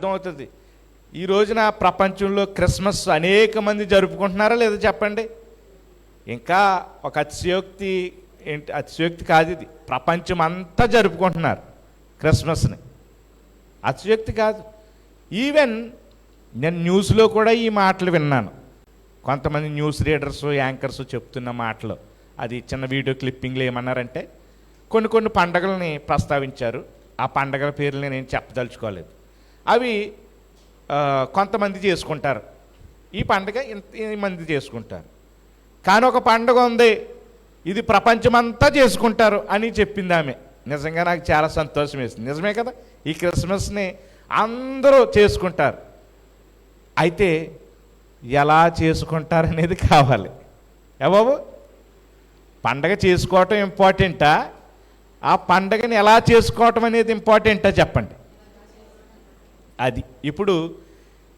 అర్థమవుతుంది. ఈ రోజున ప్రపంచంలో క్రిస్మస్ అనేక మంది జరుపుకుంటున్నారా లేదా చెప్పండి. ఇంకా ఒక అతిశయోక్తి ఏంటి, అతిశయోక్తి కాదు ఇది, ప్రపంచం అంతా జరుపుకుంటున్నారు క్రిస్మస్ని. అతిశయోక్తి కాదు. ఈవెన్ నేను న్యూస్లో కూడా ఈ మాటలు విన్నాను. కొంతమంది న్యూస్ రీడర్స్, యాంకర్స్ చెప్తున్న మాటలు, అది చిన్న వీడియో క్లిప్పింగ్లు ఏమన్నారంటే కొన్ని పండగలని ప్రస్తావించారు. ఆ పండగల పేర్లు నేను చెప్పదలుచుకోలేదు. అవి కొంతమంది చేసుకుంటారు, ఈ పండగ ఇంతమంది చేసుకుంటారు. కానీ ఒక పండుగ ఉంది, ఇది ప్రపంచమంతా చేసుకుంటారు అని చెప్పింది ఆమె. నిజంగా నాకు చాలా సంతోషం వేసింది. నిజమే కదా, ఈ క్రిస్మస్ని అందరూ చేసుకుంటారు. అయితే ఎలా చేసుకుంటారనేది కావాలి. బాబు, పండగ చేసుకోవటం ఇంపార్టెంటా, ఆ పండగని ఎలా చేసుకోవటం అనేది ఇంపార్టెంటా చెప్పండి. అది ఇప్పుడు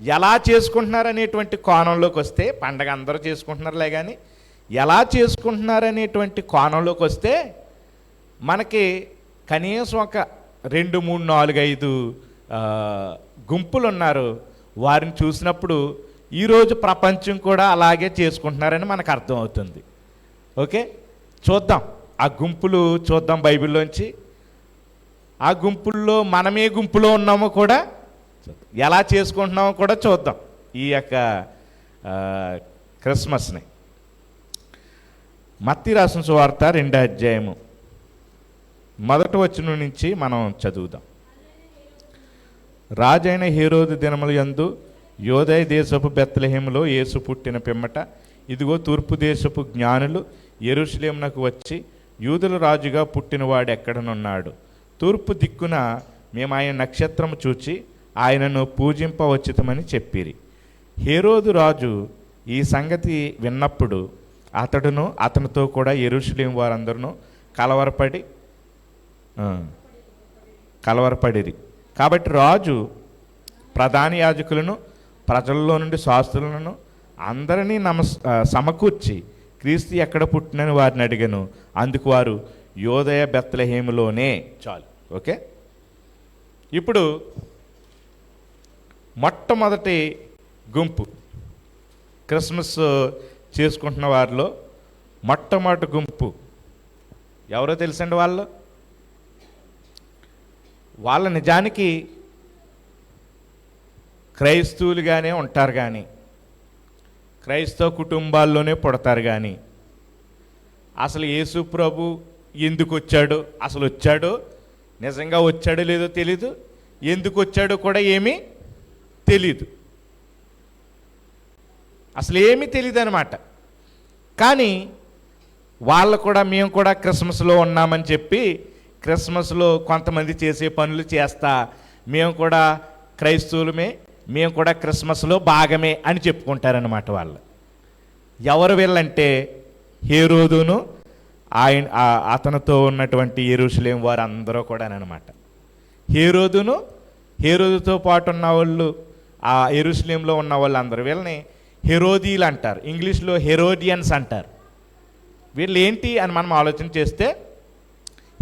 ఎలా చేసుకుంటున్నారనేటువంటి కోణంలోకి వస్తే, పండగ అందరూ చేసుకుంటున్నారులే కానీ ఎలా చేసుకుంటున్నారనేటువంటి కోణంలోకి వస్తే మనకి కనీసం ఒక 2, 3, 4, 5 గుంపులు ఉన్నారు. వారిని చూసినప్పుడు ఈరోజు ప్రపంచం కూడా అలాగే చేసుకుంటున్నారని మనకు అర్థమవుతుంది. ఓకే, చూద్దాం ఆ గుంపులు, చూద్దాం బైబిల్లోంచి. ఆ గుంపుల్లో మనమే గుంపులో ఉన్నామో కూడా, ఎలా చేసుకుంటున్నామో కూడా చూద్దాం ఈ యొక్క క్రిస్మస్ని. మత్తయి రాసిన సువార్త 2వ అధ్యాయము 1వ వచనం నుంచి మనం చదువుదాం. రాజైన హేరోదు దినముల యందు యోదయ దేశపు బెత్లెహేములో యేసు పుట్టిన పిమ్మట, ఇదిగో తూర్పు దేశపు జ్ఞానులు యెరూషలేమునకు వచ్చి, యూదుల రాజుగా పుట్టినవాడు ఎక్కడనున్నాడు, తూర్పు దిక్కున మేము ఆయన నక్షత్రము చూచి ఆయనను పూజింపవచ్చితమని చెప్పిరి. హేరోదు రాజు ఈ సంగతి విన్నప్పుడు అతడును అతనితో కూడా యెరూషలేము వారందరూ కలవరపడిరి. కాబట్టి రాజు ప్రధాన యాజకులను, ప్రజల్లో నుండి శాస్త్రులను అందరినీ సమకూర్చి క్రీస్తు ఎక్కడ పుట్టినని వారిని అడిగాను. అందుకు వారు యోదయ బెత్లెహేములోనే. చాలు. ఓకే, ఇప్పుడు మొట్టమొదటి గుంపు క్రిస్మస్ చేసుకుంటున్న వారిలో మొట్టమొదటి గుంపు ఎవరో తెలుసండి. వాళ్ళ నిజానికి క్రైస్తవులుగానే ఉంటారు, కానీ క్రైస్తవ కుటుంబాల్లోనే పుడతారు. కానీ అసలు యేసు ప్రభు ఎందుకు వచ్చాడో, అసలు వచ్చాడో, నిజంగా వచ్చాడో లేదో తెలీదు, ఎందుకు వచ్చాడో కూడా ఏమీ తెలీదు, అసలు ఏమీ తెలియదు అనమాట. కానీ వాళ్ళు కూడా, మేము కూడా క్రిస్మస్లో ఉన్నామని చెప్పి క్రిస్మస్లో కొంతమంది చేసే పనులు చేస్తా, మేము కూడా క్రైస్తవులమే, మేము కూడా క్రిస్మస్లో భాగమే అని చెప్పుకుంటారనమాట. వాళ్ళు ఎవరు వీళ్ళంటే హేరోదును అతనితో ఉన్నటువంటి యెరూషలేం వారు అందరూ కూడా అనమాట. హేరోదుతో పాటు ఉన్న వాళ్ళు, ఆ యెరూషలేంలో ఉన్న వాళ్ళు అందరూ వీళ్ళని హెరోదీలు అంటారు, ఇంగ్లీష్లో హెరోడియన్స్ అంటారు. వీళ్ళు ఏంటి అని మనం ఆలోచన చేస్తే,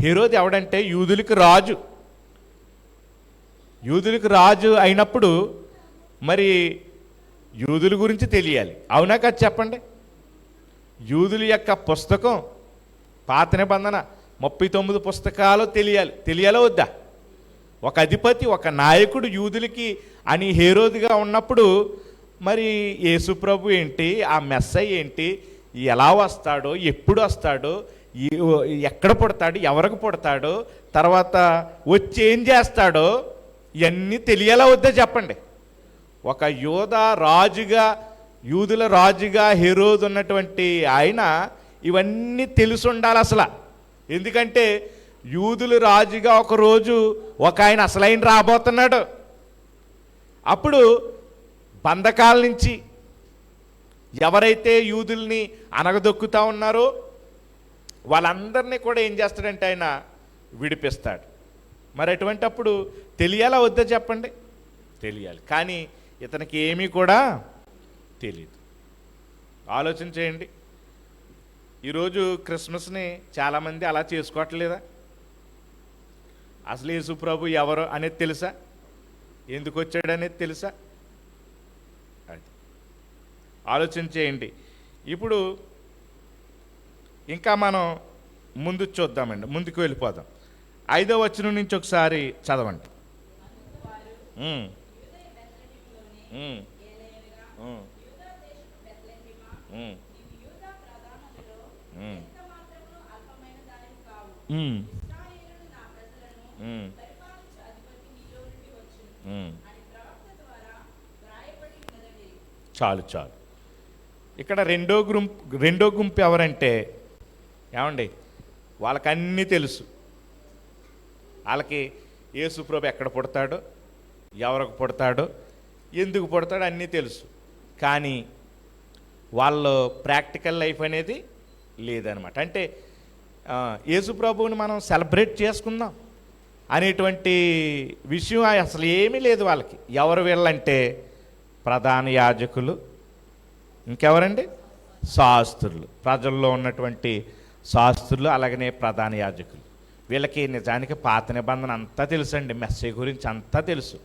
హెరోది ఎవడంటే యూదులకు రాజు. యూదులకు రాజు అయినప్పుడు మరి యూదుల గురించి తెలియాలి, అవునా కదా చెప్పండి. యూదుల యొక్క పుస్తకం, పాత నిబంధన 39 పుస్తకాలు తెలియాలో వద్దా? ఒక అధిపతి, ఒక నాయకుడు యూదులకి అని హేరోదుగా ఉన్నప్పుడు మరి యేసుప్రభు ఏంటి, ఆ మెస్సయ్య ఏంటి, ఎలా వస్తాడో, ఎప్పుడు వస్తాడో, ఎక్కడ పుడతాడు, ఎవరికి పుడతాడో, తర్వాత వచ్చి ఏం చేస్తాడో, ఇవన్నీ తెలియాలా వద్దా చెప్పండి. ఒక యూదుల రాజుగా హెరోదు ఉన్నటువంటి ఆయన ఇవన్నీ తెలిసి ఉండాలి అసలు. ఎందుకంటే యూదుల రాజుగా ఒకరోజు ఒక ఆయన అసలైన రాబోతున్నాడు. అప్పుడు బంధకాల నుంచి ఎవరైతే యూదుల్ని అనగదొక్కుతా ఉన్నారో వాళ్ళందరినీ కూడా ఏం చేస్తాడంటే ఆయన విడిపిస్తాడు. మరి అటువంటి అప్పుడు తెలియాలా వద్దా చెప్పండి? తెలియాలి. కానీ ఇతనికి ఏమీ కూడా తెలియదు. ఆలోచన చేయండి. ఈరోజు క్రిస్మస్ని చాలామంది అలా చేసుకోవట్లేదా? అసలు యేసు ప్రభు ఎవరు అనేది తెలుసా? ఎందుకు వచ్చాడనేది తెలుసా? అది ఆలోచన చేయండి. ఇప్పుడు ఇంకా మనం ముందు చూద్దామండి, ముందుకు వెళ్ళిపోదాం. 5వ వచనం నుంచి ఒకసారి చదవండి. చాలు చాలు. ఇక్కడ రెండో గుంపు ఎవరంటే, ఏమండి, వాళ్ళకన్నీ తెలుసు. వాళ్ళకి యేసుప్రభు ఎక్కడ పుడతాడో, ఎవరికి పుడతాడో, ఎందుకు పుడతాడో అన్నీ తెలుసు. కానీ వాళ్ళు ప్రాక్టికల్ లైఫ్ అనేది లేదనమాట. అంటే యేసుప్రభువుని మనం సెలబ్రేట్ చేసుకుందాం అనేటువంటి విషయం అసలు ఏమీ లేదు వాళ్ళకి. ఎవరు వీళ్ళంటే ప్రధాన యాజకులు, ఇంకెవరండి? శాస్త్రులు. ప్రజల్లో ఉన్నటువంటి శాస్త్రులు, అలాగనే ప్రధాన యాజకులు. వీళ్ళకి నిజానికి పాత నిబంధన అంతా తెలుసండి, మెస్సీ గురించి అంతా తెలుసు.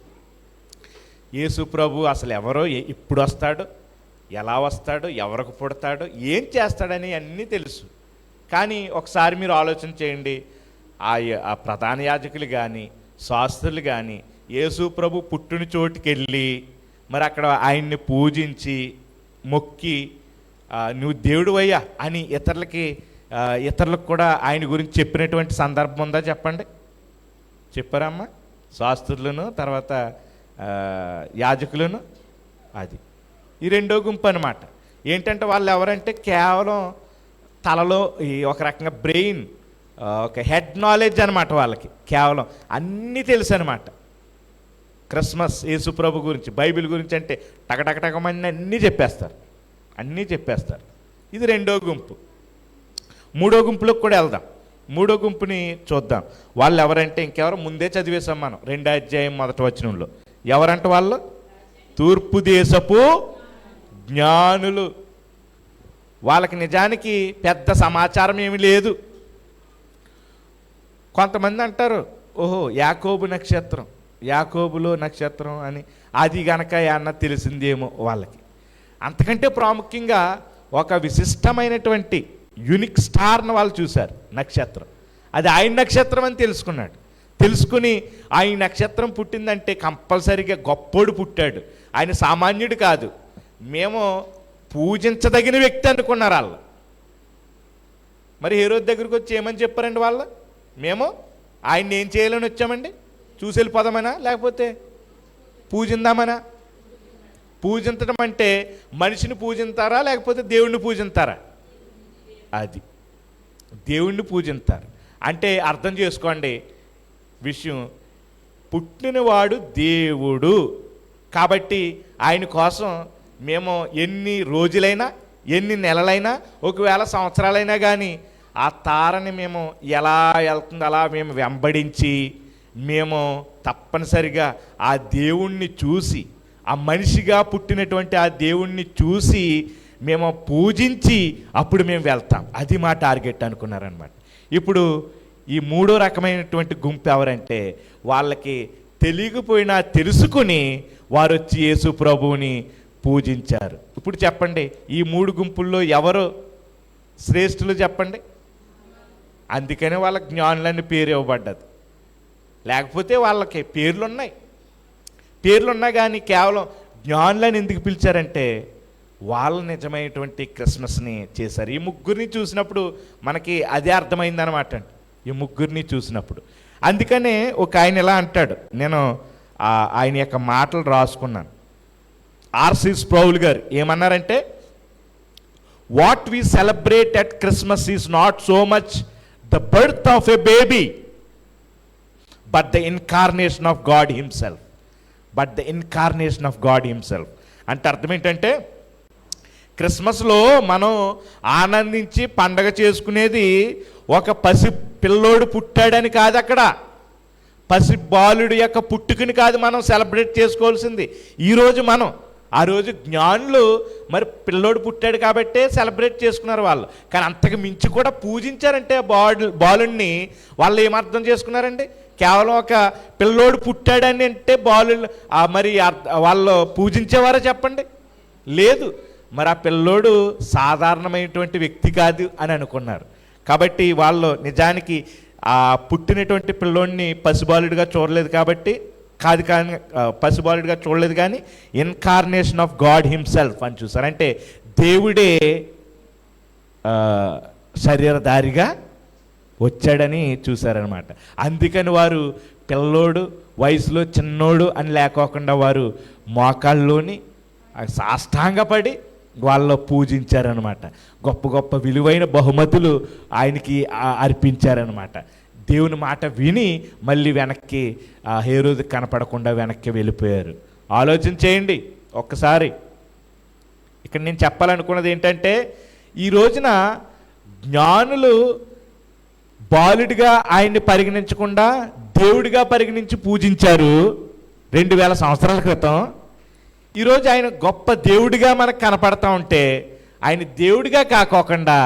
యేసు ప్రభు అసలు ఎవరో, ఇప్పుడు వస్తాడు, ఎలా వస్తాడు, ఎవరికి పుడతాడు, ఏం చేస్తాడని అన్నీ తెలుసు. కానీ ఒకసారి మీరు ఆలోచన చేయండి, ఆ ప్రధాన యాజకులు కానీ శాస్త్రులు కానీ యేసు ప్రభు పుట్టిన చోటుకి వెళ్ళి మరి అక్కడ ఆయన్ని పూజించి మొక్కి నువ్వు దేవుడు అయ్యా అని ఇతరులకు కూడా ఆయన గురించి చెప్పినటువంటి సందర్భం ఉందా చెప్పండి? చెప్పారమ్మా? శాస్త్రులను, తర్వాత యాజకులను. అది ఈ రెండో గుంపు అనమాట. ఏంటంటే వాళ్ళు ఎవరంటే కేవలం తలలో ఒక రకంగా బ్రెయిన్, ఒక హెడ్ నాలెడ్జ్ అనమాట. వాళ్ళకి కేవలం అన్నీ తెలుసు అనమాట. క్రిస్మస్, యేసుప్రభు గురించి, బైబిల్ గురించి అంటే టకటకటకమని అన్నీ చెప్పేస్తారు. ఇది రెండో గుంపు. మూడో గుంపులోకి కూడా వెళ్దాం. మూడో గుంపుని చూద్దాం. వాళ్ళు ఎవరంటే ఇంకెవరు? ముందే చదివేశాం మనం 2వ అధ్యాయం 1వ వచనంలో. ఎవరంటే వాళ్ళు తూర్పు దేశపు జ్ఞానులు. వాళ్ళకి నిజానికి పెద్ద సమాచారం ఏమీ లేదు. కొంతమంది అంటారు, ఓహో యాకోబులో నక్షత్రం అని, అది గనక ఏమన్నా తెలిసిందేమో వాళ్ళకి. అంతకంటే ప్రాముఖ్యంగా ఒక విశిష్టమైనటువంటి యూనిక్ స్టార్ని వాళ్ళు చూశారు, నక్షత్రం. అది ఆయన నక్షత్రం అని తెలుసుకుని ఆయన నక్షత్రం పుట్టిందంటే కంపల్సరీగా గొప్పోడు పుట్టాడు, ఆయన సామాన్యుడు కాదు, మేము పూజించదగిన వ్యక్తి అనుకున్నారు వాళ్ళు. మరి హేరోదు దగ్గరికి వచ్చి ఏమని చెప్పారండి వాళ్ళు? మేము ఆయన్ని ఏం చేయాలని వచ్చామండి? చూసి వెళ్ళిపోదామనా, లేకపోతే పూజిందామనా? పూజించడం అంటే మనిషిని పూజింతారా, లేకపోతే దేవుణ్ణి పూజింతారా? అది దేవుణ్ణి పూజింతారు. అంటే అర్థం చేసుకోండి విషయం, పుట్టినవాడు దేవుడు కాబట్టి ఆయన కోసం మేము ఎన్ని రోజులైనా, ఎన్ని నెలలైనా, ఒకవేళ సంవత్సరాలైనా కానీ ఆ తారని మేము ఎలా వెళ్తుందో అలా మేము వెంబడించి మేము తప్పనిసరిగా ఆ దేవుణ్ణి చూసి, ఆ మనిషిగా పుట్టినటువంటి ఆ దేవుణ్ణి చూసి మేము పూజించి అప్పుడు మేము వెళ్తాం. అది మా టార్గెట్ అనుకున్నారనమాట. ఇప్పుడు ఈ మూడో రకమైనటువంటి గుంపు ఎవరంటే వాళ్ళకి తెలియకపోయినా తెలుసుకుని వారు వచ్చి యేసు ప్రభువుని పూజించారు. ఇప్పుడు చెప్పండి, ఈ మూడు గుంపుల్లో ఎవరు శ్రేష్ఠులు చెప్పండి? అందుకనే వాళ్ళకి జ్ఞానులని పేరు ఇవ్వబడ్డది. లేకపోతే వాళ్ళకి పేర్లున్నా కానీ కేవలం జ్ఞానులని ఎందుకు పిలిచారంటే వాళ్ళు నిజమైనటువంటి క్రిస్మస్ని చేశారు. ఈ ముగ్గురిని చూసినప్పుడు మనకి అదే అర్థమైందనమాట అండి. ఈ ముగ్గురిని చూసినప్పుడు అందుకనే ఒక ఆయన ఇలా అంటాడు, నేను ఆయన యొక్క మాటలు రాసుకున్నాను. ఆర్సి స్ప్రౌల్ గారు ఏమన్నారంటే, what we celebrate at Christmas is not so much the birth of a baby but the incarnation of God himself. అంటే అర్థం ఏంటంటే, క్రిస్మస్లో మనం ఆనందించి పండగ చేసుకునేది ఒక పసి పిల్లోడు పుట్టాడని కాదు, అక్కడ పసి బాలుడి యొక్క పుట్టుకని కాదు మనం సెలబ్రేట్ చేసుకోవాల్సింది. ఈరోజు మనం ఆ రోజు జ్ఞానులు మరి పిల్లోడు పుట్టాడు కాబట్టే సెలబ్రేట్ చేసుకున్నారు వాళ్ళు. కానీ అంతకు మించి కూడా పూజించారంటే బాలుణ్ణి వాళ్ళు ఏమర్థం చేసుకున్నారండి? కేవలం ఒక పిల్లోడు పుట్టాడని అంటే మరి వాళ్ళు పూజించేవారా చెప్పండి? లేదు. మరి ఆ పిల్లోడు సాధారణమైనటువంటి వ్యక్తి కాదు అని అనుకున్నారు. కాబట్టి వాళ్ళు నిజానికి ఆ పుట్టినటువంటి పిల్లోడిని పసిబాలుడిగా చూడలేదు కాబట్టి పసిబాలుడిగా చూడలేదు, కానీ ఇన్కార్నేషన్ ఆఫ్ గాడ్ హిమ్సెల్ఫ్ అని చూసారు. అంటే దేవుడే శరీరధారిగా వచ్చాడని చూశారనమాట. అందుకని వారు పిల్లోడు, వయసులో చిన్నోడు అని లేకోకుండా వారు మోకాళ్ళలోని సాష్టాంగపడి వాళ్ళలో పూజించారనమాట. గొప్ప గొప్ప విలువైన బహుమతులు ఆయనకి అర్పించారనమాట. దేవుని మాట విని మళ్ళీ వెనక్కి హేరోదు కనపడకుండా వెనక్కి వెళ్ళిపోయారు. ఆలోచన చేయండి ఒక్కసారి. ఇక్కడ నేను చెప్పాలనుకున్నది ఏంటంటే, ఈ రోజున జ్ఞానులు బాలుడిగా ఆయన్ని పరిగణించకుండా దేవుడిగా పరిగణించి పూజించారు 2000 సంవత్సరాల క్రితం. ఈరోజు ఆయన గొప్ప దేవుడిగా మనకు కనపడతా ఉంటే, ఆయన దేవుడిగా కాకోకుండా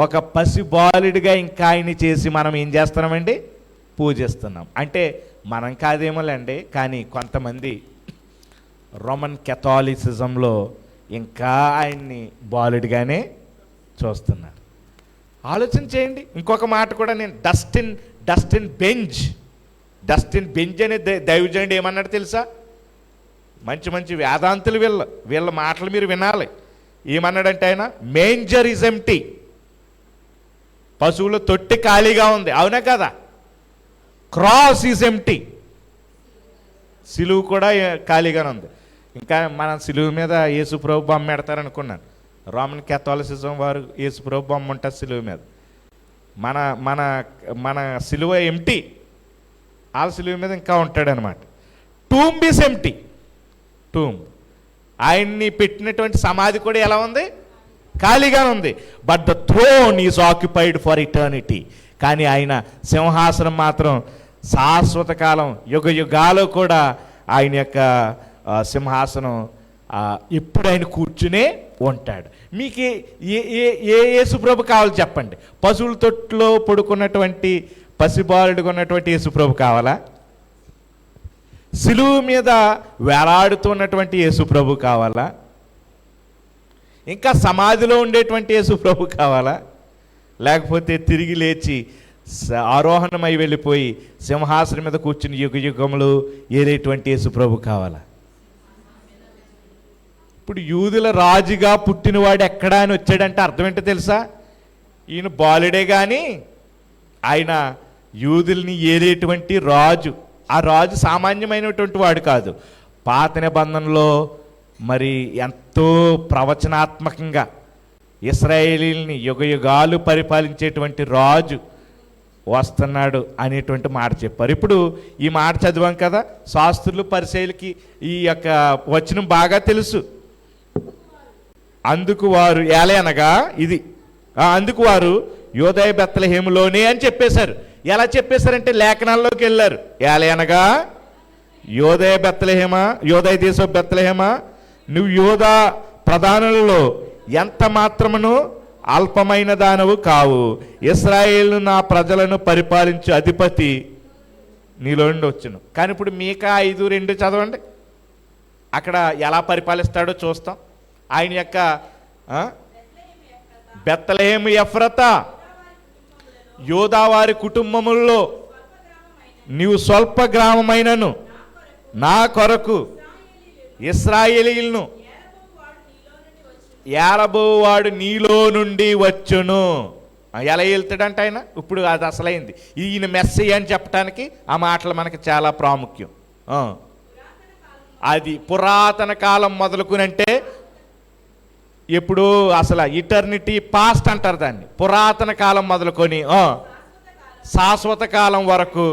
ఒక పసిబాలుడిగా ఇంకా ఆయన్ని చేసి మనం ఏం చేస్తున్నామండి? పూజిస్తున్నాం. అంటే మనం కాదేమోలేండి, కానీ కొంతమంది రోమన్ కెథాలిసిజంలో ఇంకా ఆయన్ని బాలుడిగానే చూస్తున్నారు. ఆలోచన చేయండి. ఇంకొక మాట కూడా నేను డస్టిన్ బెంజ్ అనే దైవజనుడు ఏమన్నాడు తెలుసా? మంచి మంచి వేదాంతులు వీళ్ళ మాటలు మీరు వినాలి. ఏమన్నాడంటే ఆయన, మేంజర్ ఈజ్ ఎంప్టీ. పశువుల తొట్టి ఖాళీగా ఉంది, అవునా కదా? Cross is empty. సిలువు కూడా ఖాళీగానే ఉంది. ఇంకా మనం సిలువు మీద యేసుప్రభు బొమ్మ పెడతారనుకున్నాను. రోమన్ కెథాలిసిజం వారు యేసుప్రభు బొమ్మ ఉంటుంది సిలువు మీద. మన మన మన సిలువ ఎంప్టీ, వాళ్ళ సిలువ మీద ఇంకా ఉంటాడనమాట. Tomb is empty. ఆయన్ని పెట్టినటువంటి సమాధి కూడా ఎలా ఉంది? ఖాళీగా ఉంది. But the throne is occupied for eternity. కానీ ఆయన సింహాసనం మాత్రం శాశ్వత కాలం, యుగ యుగాలు కూడా ఆయన యొక్క సింహాసనం ఎప్పుడు ఆయన కూర్చునే ఉంటాడు. మీకు ఏ యేసుప్రభు కావాలి చెప్పండి? పశువుల తొట్టులో పడుకున్నటువంటి పసిబాలుడుగా ఉన్నటువంటి యేసుప్రభు కావాలా? సిలువు మీద వేలాడుతున్నటువంటి యేసుప్రభు కావాలా? ఇంకా సమాధిలో ఉండేటువంటి యేసుప్రభు కావాలా? లేకపోతే తిరిగి లేచి ఆరోహణమై వెళ్ళిపోయి సింహాసనం మీద కూర్చుని యుగ యుగములు ఏలేటువంటి యేసుప్రభు కావాలా? ఇప్పుడు యూదుల రాజుగా పుట్టినవాడు ఎక్కడా అని వచ్చాడంటే అర్థం ఏంటో తెలుసా? ఈయన బాలుడే కానీ ఆయన యూదుల్ని ఏలేటువంటి రాజు. ఆ రాజు సామాన్యమైనటువంటి వాడు కాదు. పాత నిబంధనలో మరి ఎంతో ప్రవచనాత్మకంగా ఇశ్రాయేలీల్ని యుగ యుగాలు పరిపాలించేటువంటి రాజు వస్తున్నాడు అనేటువంటి మాట చెప్పారు. ఇప్పుడు ఈ మాట చదివాం కదా, శాస్త్రులు పరిసయ్యులకి ఈ యొక్క వచనం బాగా తెలుసు. అందుకు వారు ఏలయనగా ఇది అందుకు వారు యోదయ బెత్లెహేములోనే అని చెప్పేశారు. ఎలా చెప్పేశారంటే లేఖనాల్లోకి వెళ్ళారు. ఏలయనగా యోదయ బెత్లెహేమా, యోదయ దేశ బెత్లెహేమా, నువ్వు యోధా ప్రధానులలో ఎంత మాత్రమును అల్పమైన దానవు కావు. ఇశ్రాయేలు నా ప్రజలను పరిపాలించు అధిపతి నీలో నుండి వచ్చును. కానీ ఇప్పుడు మీకా 5:2 చదవండి. అక్కడ ఎలా పరిపాలిస్తాడో చూస్తాం. ఆయన యొక్క బెత్లెహేము ఎఫ్రతా, యోదావారి కుటుంబముల్లో నీవు స్వల్ప గ్రామమైనను నా కొరకు ఇశ్రాయేలీయులను ఏలబోవాడు నీలో నుండి వచ్చును. ఎలా వెళ్తాడంట ఆయన? ఇప్పుడు అది అసలైంది. ఈయన మెస్సయ్య అని చెప్పడానికి ఆ మాటలు మనకి చాలా ప్రాముఖ్యం. అది పురాతన కాలం మొదలుకుని, అంటే ఎప్పుడు అసలు ఇటర్నిటీ పాస్ట్ అంటారు దాన్ని. పురాతన కాలం మొదలుకొని శాశ్వత కాలం వరకు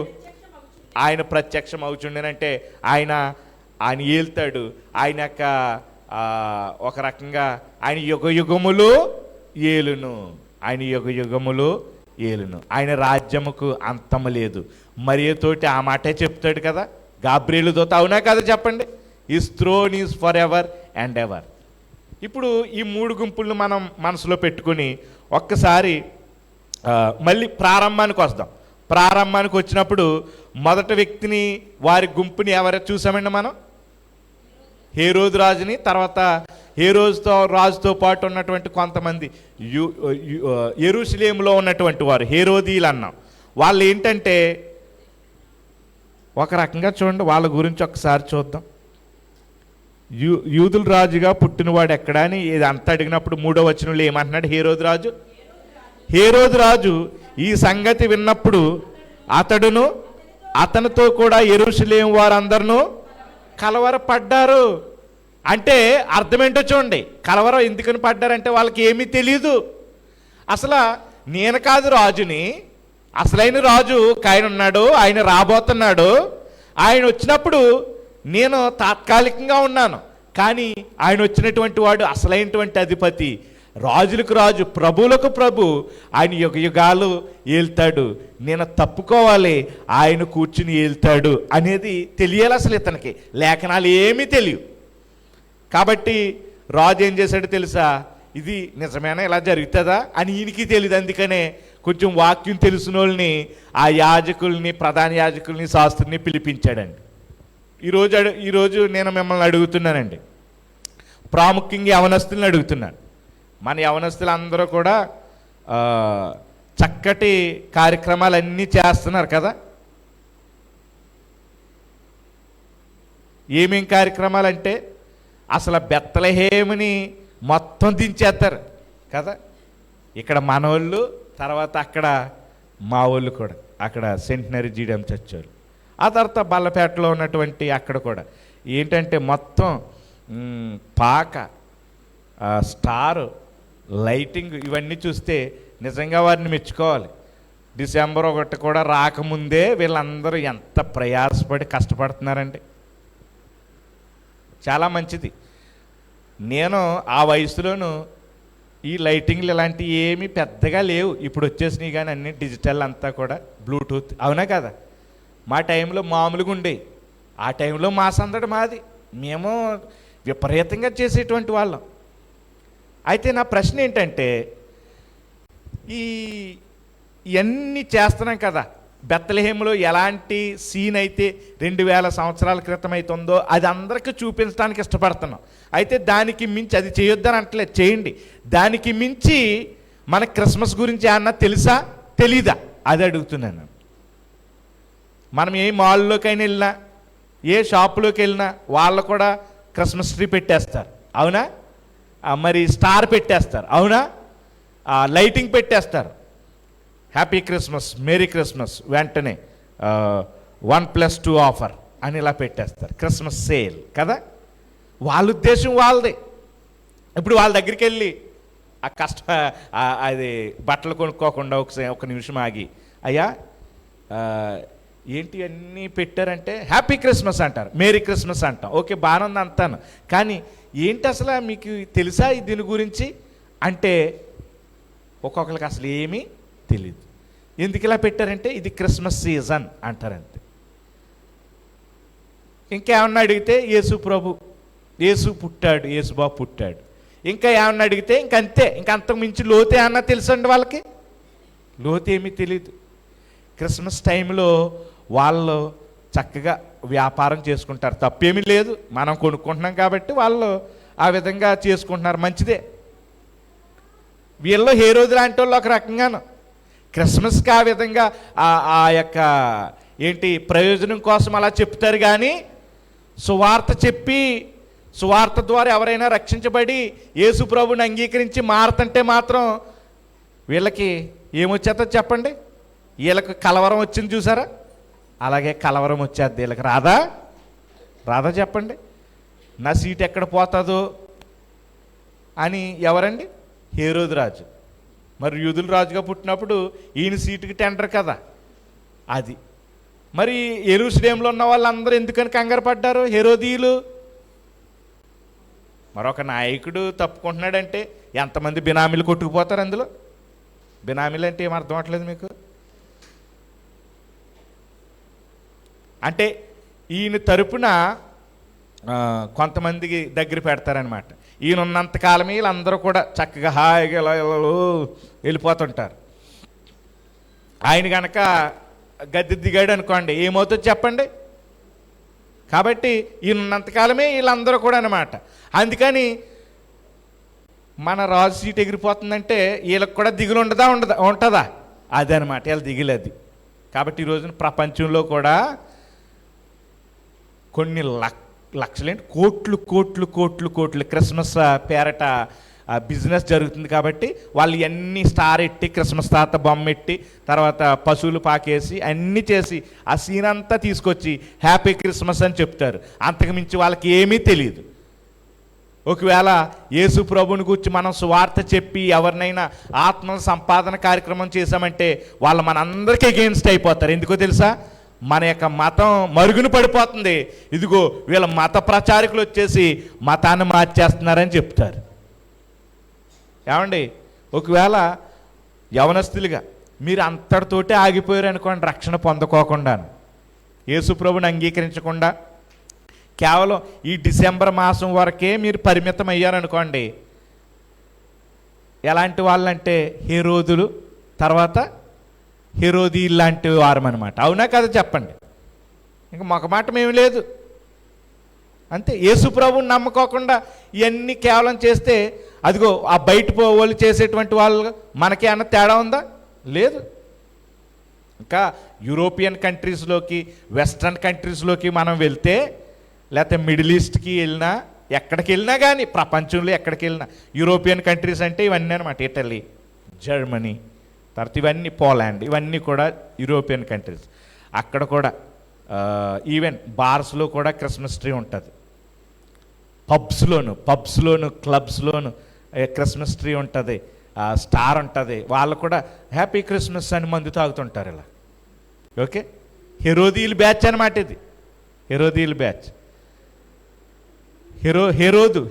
ఆయన ప్రత్యక్షం అవుచుండేనంటే ఆయన ఏళ్తాడు. ఆయన యొక్క ఒక రకంగా ఆయన యుగ యుగములు ఏలును. ఆయన యుగ యుగములు ఏలును. ఆయన రాజ్యముకు అంతము లేదు. మరియతోటి ఆ మాటే చెప్తాడు కదా గాబ్రియేలుతో. అవునా కదా చెప్పండి? His throne is for ever and ever. ఇప్పుడు ఈ మూడు గుంపులను మనం మనసులో పెట్టుకుని ఒక్కసారి మళ్ళీ ప్రారంభానికి వస్తాం. ప్రారంభానికి వచ్చినప్పుడు మొదటి వ్యక్తిని, వారి గుంపుని ఎవరు చూసామండి మనం? హేరోదు రాజుని. తర్వాత రాజుతో పాటు ఉన్నటువంటి కొంతమంది యెరూషలేములో ఉన్నటువంటి వారు హేరోదీలు అన్నాం. వాళ్ళు ఏంటంటే ఒక రకంగా చూడండి, వాళ్ళ గురించి ఒకసారి చూద్దాం. యూదుల రాజుగా పుట్టినవాడు ఎక్కడా అని ఇది అంతా అడిగినప్పుడు 3వ వచనంలో ఏమంటున్నాడు? హేరోదు రాజు ఈ సంగతి విన్నప్పుడు అతడును అతనితో కూడా యెరూషలేము వారందరూ కలవరపడ్డారు. అంటే అర్థం ఏంటో చూడండి. కలవరం ఎందుకని పడ్డారంటే వాళ్ళకి ఏమీ తెలియదు. అసలు నేను కాదు రాజుని, అసలైన రాజు ఆయన ఉన్నాడు, ఆయన రాబోతున్నాడు. ఆయన వచ్చినప్పుడు నేను తాత్కాలికంగా ఉన్నాను, కానీ ఆయన వచ్చినటువంటి వాడు అసలైనటువంటి అధిపతి, రాజులకు రాజు, ప్రభువులకు ప్రభు, ఆయన యుగ యుగాలు ఏళ్తాడు. నేను తప్పుకోవాలి, ఆయన కూర్చుని ఏళ్తాడు అనేది తెలియాలి అసలు ఇతనికి. లేఖనాలు ఏమీ తెలియవు. కాబట్టి రాజు ఏం చేశాడో తెలుసా? ఇది నిజమేనా, ఇలా జరుగుతుందా అని ఈయనకి తెలియదు. అందుకనే కొంచెం వాక్యం తెలిసిన వాళ్ళని, ఆ యాజకుల్ని, ప్రధాన యాజకుల్ని, శాస్త్రుల్ని పిలిపించాడండి. ఈరోజు నేను మిమ్మల్ని అడుగుతున్నానండి, ప్రాముఖ్యంగా యవనస్తుల్ని అడుగుతున్నాను. మన యవనస్తులు అందరూ కూడా చక్కటి కార్యక్రమాలన్నీ చేస్తున్నారు కదా. ఏమేం కార్యక్రమాలంటే అసలు బెత్లెహేముని మొత్తం దించేస్తారు కదా. ఇక్కడ మనోళ్ళు, తర్వాత అక్కడ మా వాళ్ళు కూడా, అక్కడ సెంటినరీ జీడియం చర్చ్ వాళ్ళు, ఆ తర్వాత బల్లపేటలో ఉన్నటువంటి అక్కడ కూడా ఏంటంటే మొత్తం పాక, స్టారు, లైటింగ్ ఇవన్నీ చూస్తే నిజంగా వారిని మెచ్చుకోవాలి. డిసెంబర్ 1 కూడా రాకముందే వీళ్ళందరూ ఎంత ప్రయాసపడి కష్టపడుతున్నారండి. చాలా మంచిది. నేను ఆ వయసులోనూ ఈ లైటింగ్లు ఇలాంటివి ఏమీ పెద్దగా లేవు. ఇప్పుడు వచ్చేసినాయి కానీ అన్నీ డిజిటల్, అంతా కూడా బ్లూటూత్, అవునా కదా. మా టైంలో మామూలుగా ఉండేవి. ఆ టైంలో మా సందడి మాది, మేము విపరీతంగా చేసేటువంటి వాళ్ళం. అయితే నా ప్రశ్న ఏంటంటే, ఇవన్నీ చేస్తున్నాం కదా, బెత్లెహేములో ఎలాంటి సీన్ అయితే 2000 సంవత్సరాల క్రితం అవుతుందో అది అందరికీ చూపించడానికి ఇష్టపడుతున్నాం. అయితే దానికి మించి, అది చేయొద్దని అంటలేదు, చేయండి. దానికి మించి మన క్రిస్మస్ గురించి ఏమన్నా తెలుసా, తెలీదా, అది అడుగుతున్నాను. మనం ఏ మాల్లోకైనా వెళ్ళినా, ఏ షాపులోకి వెళ్ళినా వాళ్ళు కూడా క్రిస్మస్ ట్రీ పెట్టేస్తారు, అవునా? మరి స్టార్ పెట్టేస్తారు, అవునా? లైటింగ్ పెట్టేస్తారు. హ్యాపీ క్రిస్మస్, మేరీ క్రిస్మస్, వెంటనే 1+2 ఆఫర్ అని ఇలా పెట్టేస్తారు. క్రిస్మస్ సేల్ కదా. వాళ్ళ ఉద్దేశం వాళ్ళది. ఇప్పుడు వాళ్ళ దగ్గరికి వెళ్ళి అది బట్టలు కొనుక్కోకుండా ఒక నిమిషం ఆగి, అయ్యా ఏంటి అన్నీ పెట్టారంటే హ్యాపీ క్రిస్మస్ అంటారు, మేరీ క్రిస్మస్ అంటాం, ఓకే బాగానే ఉంది అంటాను, కానీ ఏంటి అసలు మీకు తెలుసా దీని గురించి అంటే ఒక్కొక్కరికి అసలు ఏమీ తెలియదు. ఎందుకు ఇలా పెట్టారంటే ఇది క్రిస్మస్ సీజన్ అంటారంతే. ఇంకేమన్నా అడిగితే యేసు ప్రభు, యేసు పుట్టాడు, యేసుబాబు పుట్టాడు. ఇంకా ఏమన్నా అడిగితే ఇంకంతే, ఇంకంతకు మించి లోతు ఏమన్నా తెలుసండి వాళ్ళకి? లోతు ఏమీ తెలియదు. క్రిస్మస్ టైంలో వాళ్ళు చక్కగా వ్యాపారం చేసుకుంటారు, తప్పేమీ లేదు, మనం కొనుక్కుంటున్నాం కాబట్టి వాళ్ళు ఆ విధంగా చేసుకుంటున్నారు, మంచిదే. వీళ్ళు హేరోదు లాంటి వాళ్ళు ఒక రకంగాను క్రిస్మస్కి ఆ విధంగా ఆ యొక్క ఏంటి ప్రయోజనం కోసం అలా చెప్తారు. కానీ సువార్త చెప్పి, సువార్త ద్వారా ఎవరైనా రక్షించబడి యేసు ప్రభుని అంగీకరించి మారుతుంటే మాత్రం వీళ్ళకి ఏమొచ్చేదో చెప్పండి? వీళ్ళకి కలవరం వచ్చింది చూసారా, అలాగే కలవరం వచ్చేది వీళ్ళకి. రాదా చెప్పండి? నా సీట్ ఎక్కడ పోతుందో అని ఎవరండి? హేరోదు రాజు. మరి యూదుల రాజుగా పుట్టినప్పుడు ఈయన సీటుకి టెండర్ కదా అది. మరి యెరూషలేములో ఉన్న వాళ్ళందరూ ఎందుకని కంగారు పడ్డారు? హేరోదీయులు. మరొక నాయకుడు తప్పుకుంటున్నాడంటే ఎంతమంది బినామీలు కొట్టుకుపోతారు అందులో? బినామీలు అంటే ఏం అర్థం అవట్లేదు మీకు? అంటే ఈయన తరపున కొంతమందికి దగ్గర పెడతారనమాట. ఈయన ఉన్నంతకాలమే వీళ్ళందరూ కూడా చక్కగా హాయిగా ఇలా వెళ్ళిపోతుంటారు. ఆయన కనుక గద్దె దిగాడు అనుకోండి, ఏమవుతుంది చెప్పండి? కాబట్టి ఈయన ఉన్నంతకాలమే వీళ్ళందరూ కూడా అనమాట. అందుకని మన రాజు సీట్ ఎగిరిపోతుందంటే వీళ్ళకి కూడా దిగులు ఉంటుందా? అదే అనమాట వీళ్ళ దిగులు అది. కాబట్టి ఈరోజున ప్రపంచంలో కూడా కొన్ని లక్షలేంటి కోట్లు కోట్లు కోట్లు కోట్లు క్రిస్మస్ పేరట బిజినెస్ జరుగుతుంది. కాబట్టి వాళ్ళు అన్నీ స్టార్ ఎట్టి, క్రిస్మస్ తాత బొమ్మ ఎట్టి, తర్వాత పశువులు పాకేసి అన్నీ చేసి ఆ సీన్ అంతా తీసుకొచ్చి హ్యాపీ క్రిస్మస్ అని చెప్తారు. అంతకుమించి వాళ్ళకి ఏమీ తెలియదు. ఒకవేళ యేసు ప్రభుని గురించి మనం సువార్త చెప్పి ఎవరినైనా ఆత్మ సంపాదన కార్యక్రమం చేశామంటే వాళ్ళు మనందరికీ ఎగెయిన్స్ట్ అయిపోతారు. ఎందుకో తెలుసా? మన యొక్క మతం మరుగున పడిపోతుంది. ఇదిగో వీళ్ళ మత ప్రచారకులు వచ్చేసి మతాన్ని మార్చేస్తున్నారని చెప్తారు. ఏమండి, ఒకవేళ యవనస్తులుగా మీరు అంతటితోటే ఆగిపోయారు అనుకోండి, రక్షణ పొందుకోకుండాను, యేసు ప్రభుని అంగీకరించకుండా కేవలం ఈ డిసెంబర్ మాసం వరకే మీరు పరిమితం అయ్యారనుకోండి, ఎలాంటి వాళ్ళంటే హెరోదులు, తర్వాత హెరోదీలు లాంటి వారం అనమాట. అవునా కదా చెప్పండి? ఇంక ఒక మాట మేము లేదు అంతే. యేసు ప్రభువుని నమ్ముకోకుండా ఇవన్నీ కేవలం చేస్తే అదిగో ఆ బయట వాళ్ళు చేసేటువంటి వాళ్ళు మనకి అన్న తేడా ఉందా? లేదు. ఇంకా యూరోపియన్ కంట్రీస్లోకి, వెస్ట్రన్ కంట్రీస్లోకి మనం వెళ్తే, లేకపోతే మిడిల్ ఈస్ట్కి వెళ్ళినా, ఎక్కడికి వెళ్ళినా కానీ ప్రపంచంలో ఎక్కడికి వెళ్ళినా యూరోపియన్ కంట్రీస్ అంటే ఇవన్నీ అనమాట. ఇటలీ, జర్మనీ, తర్వాత ఇవన్నీ పోలాండ్, ఇవన్నీ కూడా యూరోపియన్ కంట్రీస్. అక్కడ కూడా ఈవెన్ బార్స్లో కూడా క్రిస్మస్ ట్రీ ఉంటుంది. పబ్స్లోను క్లబ్స్లోను క్రిస్మస్ ట్రీ ఉంటుంది, స్టార్ ఉంటుంది. వాళ్ళు కూడా హ్యాపీ క్రిస్మస్ అని మందు తాగుతుంటారు ఇలా. ఓకే, హెరోదీయుల బ్యాచ్ అనమాట ఇది. హెరోదీయుల బ్యాచ్,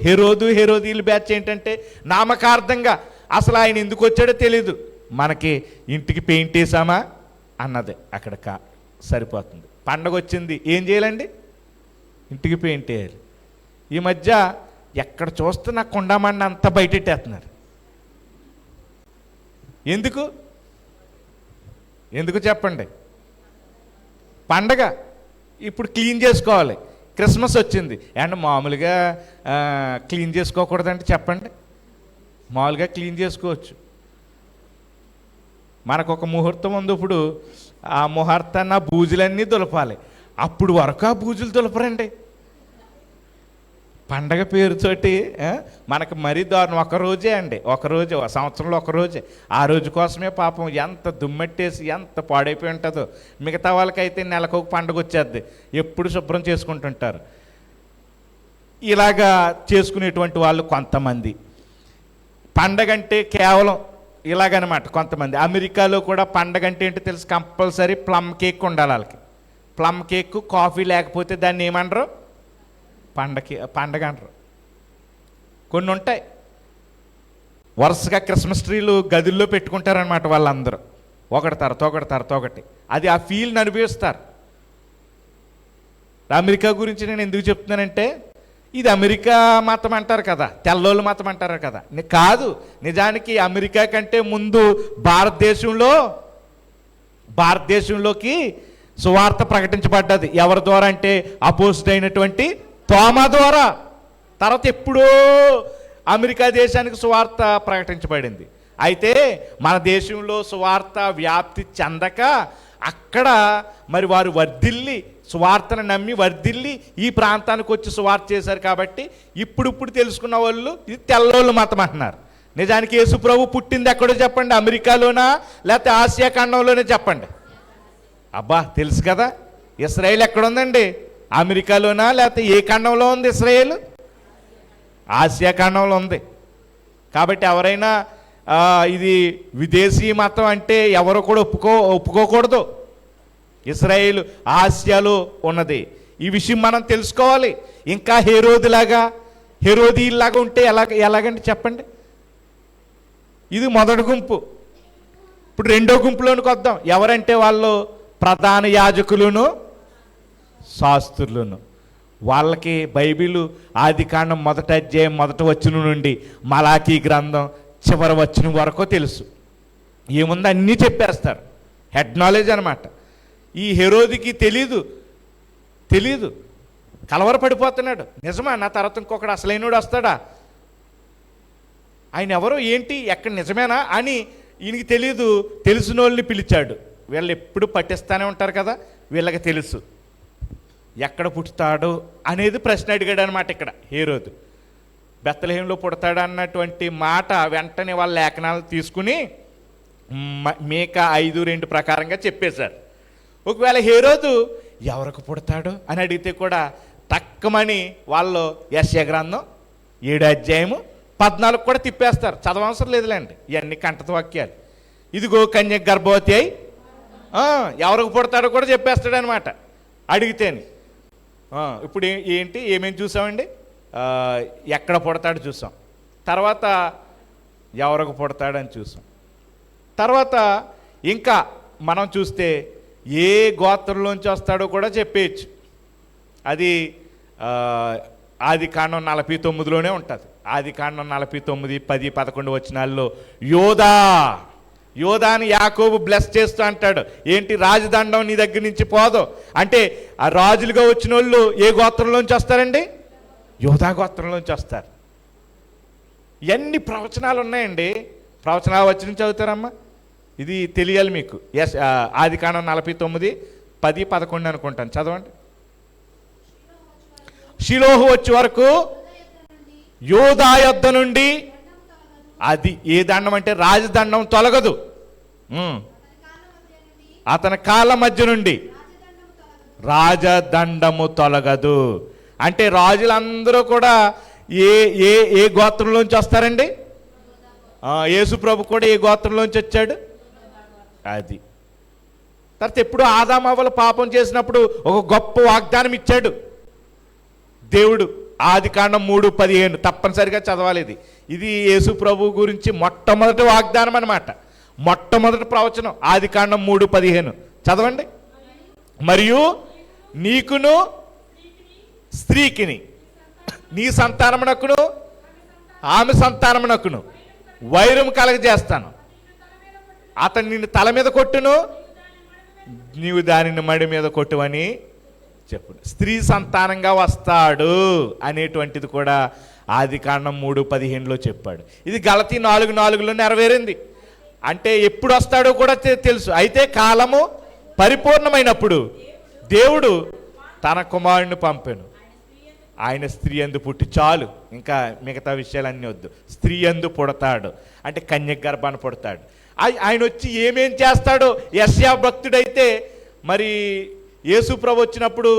హెరోదీయుల బ్యాచ్ ఏంటంటే నామకార్థంగా అసలు ఆయన ఎందుకు వచ్చాడో తెలీదు. మనకి ఇంటికి పెయింట్ వేసామా అన్నదే అక్కడ సరిపోతుంది. పండగ వచ్చింది, ఏం చేయాలండి? ఇంటికి పెయింట్ వేయాలి. ఈ మధ్య ఎక్కడ చూస్తున్నా కుండమండ అంతా బయటెట్టేస్తున్నారు. ఎందుకు చెప్పండి? పండగ ఇప్పుడు క్లీన్ చేసుకోవాలి. క్రిస్మస్ వచ్చింది అండ్ మామూలుగా క్లీన్ చేసుకోకూడదంటే చెప్పండి? మామూలుగా క్లీన్ చేసుకోవచ్చు. మనకు ఒక ముహూర్తం ఉంది. ఇప్పుడు ఆ ముహూర్తాన్ని ఆ బూజులన్నీ దులపాలి. అప్పుడు వరకు ఆ బూజులు దులపరండి. పండగ పేరుతోటి మనకు మరీ దారుణం. ఒకరోజే అండి, ఒకరోజే, సంవత్సరంలో ఒకరోజే. ఆ రోజు కోసమే పాపం ఎంత దుమ్మెట్టేసి ఎంత పాడైపోయి ఉంటుందో. మిగతా వాళ్ళకైతే నెలకు ఒక పండుగ వచ్చేద్ది, ఎప్పుడు శుభ్రం చేసుకుంటుంటారు. ఇలాగా చేసుకునేటువంటి వాళ్ళు కొంతమంది. పండగ అంటే కేవలం ఇలాగనమాట. కొంతమంది అమెరికాలో కూడా పండగ అంటే ఏంటో తెలుసు, కంపల్సరీ ప్లమ్ కేక్ ఉండాలి వాళ్ళకి. ప్లమ్ కేక్, కాఫీ లేకపోతే దాన్ని ఏమనరు? పండగ అనరు. కొన్ని ఉంటాయి వరుసగా క్రిస్మస్ ట్రీలు గదుల్లో పెట్టుకుంటారనమాట వాళ్ళందరూ, ఒకటి తర్వాత ఒకటి. అది ఆ ఫీల్ని అనుభవిస్తారు. అమెరికా గురించి నేను ఎందుకు చెప్తున్నానంటే, ఇది అమెరికా మతం అంటారు కదా, తెల్లోళ్ళ మతం అంటారు కదా. కాదు, నిజానికి అమెరికా కంటే ముందు భారతదేశంలోకి సువార్త ప్రకటించబడ్డది. ఎవరి ద్వారా అంటే అపోజిట్ అయినటువంటి తోమా ద్వారా. తర్వాత ఎప్పుడో అమెరికా దేశానికి సువార్త ప్రకటించబడింది. అయితే మన దేశంలో సువార్త వ్యాప్తి చెందక అక్కడ మరి వారు వర్ధిల్లి, సువార్తను నమ్మి వర్ధిల్లి ఈ ప్రాంతానికి వచ్చి సువార్త చేశారు. కాబట్టి ఇప్పుడు తెలుసుకున్న వాళ్ళు ఇది తెల్లోళ్ళు మతం అంటున్నారు. నిజానికి యేసు ప్రభు పుట్టింది ఎక్కడో చెప్పండి? అమెరికాలోనా లేకపోతే ఆసియా ఖండంలోనే చెప్పండి? అబ్బా తెలుసు కదా. ఇస్రాయేల్ ఎక్కడుందండి? అమెరికాలోనా లేకపోతే ఏ ఖండంలో ఉంది ఇస్రాయేల్? ఆసియా ఖండంలో ఉంది. కాబట్టి ఎవరైనా ఇది విదేశీ మతం అంటే ఎవరు కూడా ఒప్పుకోకూడదు. ఇస్రాయేల్ ఆసియాలో ఉన్నది. ఈ విషయం మనం తెలుసుకోవాలి. ఇంకా హెరోదీలాగా ఉంటే ఎలాగంటే చెప్పండి? ఇది మొదటి గుంపు. ఇప్పుడు రెండో గుంపులోనికి వద్దాం. ఎవరంటే వాళ్ళు ప్రధాన యాజకులను శాస్త్రులను. వాళ్ళకి బైబిలు ఆదికాండం మొదటి అధ్యాయం మొదటి వచనం నుండి మలాకీ గ్రంథం చివరి వచనం వరకు తెలుసు. ఏముందో అన్నీ చెప్పేస్తారు. హెడ్ నాలెడ్జ్ అనమాట. ఈ హెరోదికి తెలీదు, కలవరపడిపోతున్నాడు. నిజమా, నా తర్వాత ఇంకొకడు అసలైనడు వస్తాడా, ఆయన ఎవరు ఏంటి ఎక్కడ నిజమేనా అని ఈయనకి తెలీదు. తెలిసిన వాళ్ళని పిలిచాడు. వీళ్ళు ఎప్పుడు పట్టిస్తూనే ఉంటారు కదా, వీళ్ళకి తెలుసు ఎక్కడ పుట్టుతాడు అనేది ప్రశ్న అడిగాడు అనమాట. ఇక్కడ హేరోదు బెత్లెహేంలో పుడతాడు అన్నటువంటి మాట వెంటనే వాళ్ళ లేఖనాలు తీసుకుని మీకా 5:2 ప్రకారంగా చెప్పేశారు. ఒకవేళ హేరోదు ఎవరికి పుడతాడు అని అడిగితే కూడా తక్కువని వాళ్ళు యెషయా గ్రంథం 7 అధ్యాయము 14 కూడా తిప్పేస్తారు. చదవవసరం లేదులేండి, ఇవన్నీ కంటత వాక్యాలు. ఇదిగో కన్యక గర్భవతి అయి ఎవరికి పుడతాడో కూడా చెప్పేస్తాడు అనమాట అడిగితేని. ఇప్పుడు ఏమేమి చూసామండి, ఎక్కడ పుడతాడో చూసాం, తర్వాత ఎవరికి పుడతాడని చూసాం, తర్వాత ఇంకా మనం చూస్తే ఏ గోత్రంలోంచి వస్తాడో కూడా చెప్పేయచ్చు. అది ఆదికాండం 49లోనే ఉంటుంది. ఆదికాండం 49, 10, 11 వచనాల్లో యోధాని యాకోబు బ్లెస్ చేస్తూ అంటాడు. ఏంటి, రాజదండం నీ దగ్గర నుంచి పోదు అంటే ఆ రాజులుగా వచ్చిన వాళ్ళు ఏ గోత్రంలోంచి వస్తారండి, యోధా గోత్రంలోంచి వస్తారు. ఎన్ని ప్రవచనాలు ఉన్నాయండి. ప్రవచనాలు వచ్చి నుంచి చదువుతారమ్మా, ఇది తెలియాలి మీకు. ఆదికాండం 49, 10, 11 అనుకుంటాను, చదవండి. షిలోహు వచ్చే వరకు యోధా యొద్ద నుండి, అది ఏ దండం అంటే రాజదండం తొలగదు, అతని కాళ్ళ మధ్య నుండి రాజదండము తొలగదు. అంటే రాజులందరూ కూడా ఏ ఏ ఏ గోత్రంలోంచి వస్తారండి, యేసు ప్రభు కూడా ఏ గోత్రంలోంచి వచ్చాడు, అది. తర్వాత ఎప్పుడు ఆదామవ్వలు పాపం చేసినప్పుడు ఒక గొప్ప వాగ్దానం ఇచ్చాడు దేవుడు. ఆదికాండం 3:15 తప్పనిసరిగా చదవాలి. ఇది యేసు ప్రభు గురించి మొట్టమొదటి వాగ్దానం అనమాట, మొట్టమొదటి ప్రవచనం. ఆదికాండం 3:15 చదవండి. మరియు నీకును స్త్రీకిని, నీ సంతానమునకును ఆమె సంతానమునకును వైరం కలగజేస్తాను. అతను నిన్ను తల మీద కొట్టును, నీవు దానిని మడి మీద కొట్టువని చెప్పు. స్త్రీ సంతానంగా వస్తాడు అనేటువంటిది కూడా ఆదికాండం 3:15లో చెప్పాడు. ఇది గలతీ 4:4లో నెరవేరింది. అంటే ఎప్పుడు వస్తాడో కూడా తెలుసు. అయితే కాలము పరిపూర్ణమైనప్పుడు దేవుడు తన కుమారుడిని పంపెను. ఆయన స్త్రీ యందు పుట్టి, చాలు ఇంకా మిగతా విషయాలన్నీ వద్దు, స్త్రీ యందు పుడతాడు అంటే కన్యక గర్భాన్ని పుడతాడు. ఆయన వచ్చి ఏమేం చేస్తాడో, యెషయా భక్తుడైతే మరి యేసు ప్రభు వచ్చినప్పుడు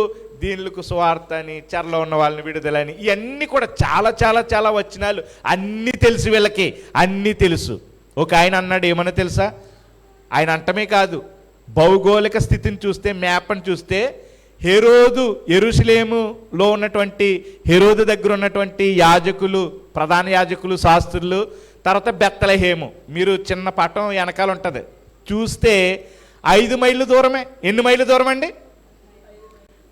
దీనులకు సువార్త అని, చెరలో ఉన్న వాళ్ళని విడుదలని, ఇవన్నీ కూడా చాలా చాలా చాలా వచనాలు అన్నీ తెలుసు వీళ్ళకి, అన్నీ తెలుసు. ఒక ఆయన అన్నాడు, ఏమన్నా తెలుసా, ఆయన అంటమే కాదు, భౌగోళిక స్థితిని చూస్తే, మ్యాప్ని చూస్తే హెరోదు యెరూషలేములో ఉన్నటువంటి హెరోదు దగ్గర ఉన్నటువంటి యాజకులు, ప్రధాన యాజకులు, శాస్త్రులు, తర్వాత బెత్లెహేము, మీరు చిన్న పట్టం వెనకాల ఉంటుంది, చూస్తే 5 మైళ్ళు దూరమే. ఎన్ని మైళ్ళు దూరం అండి,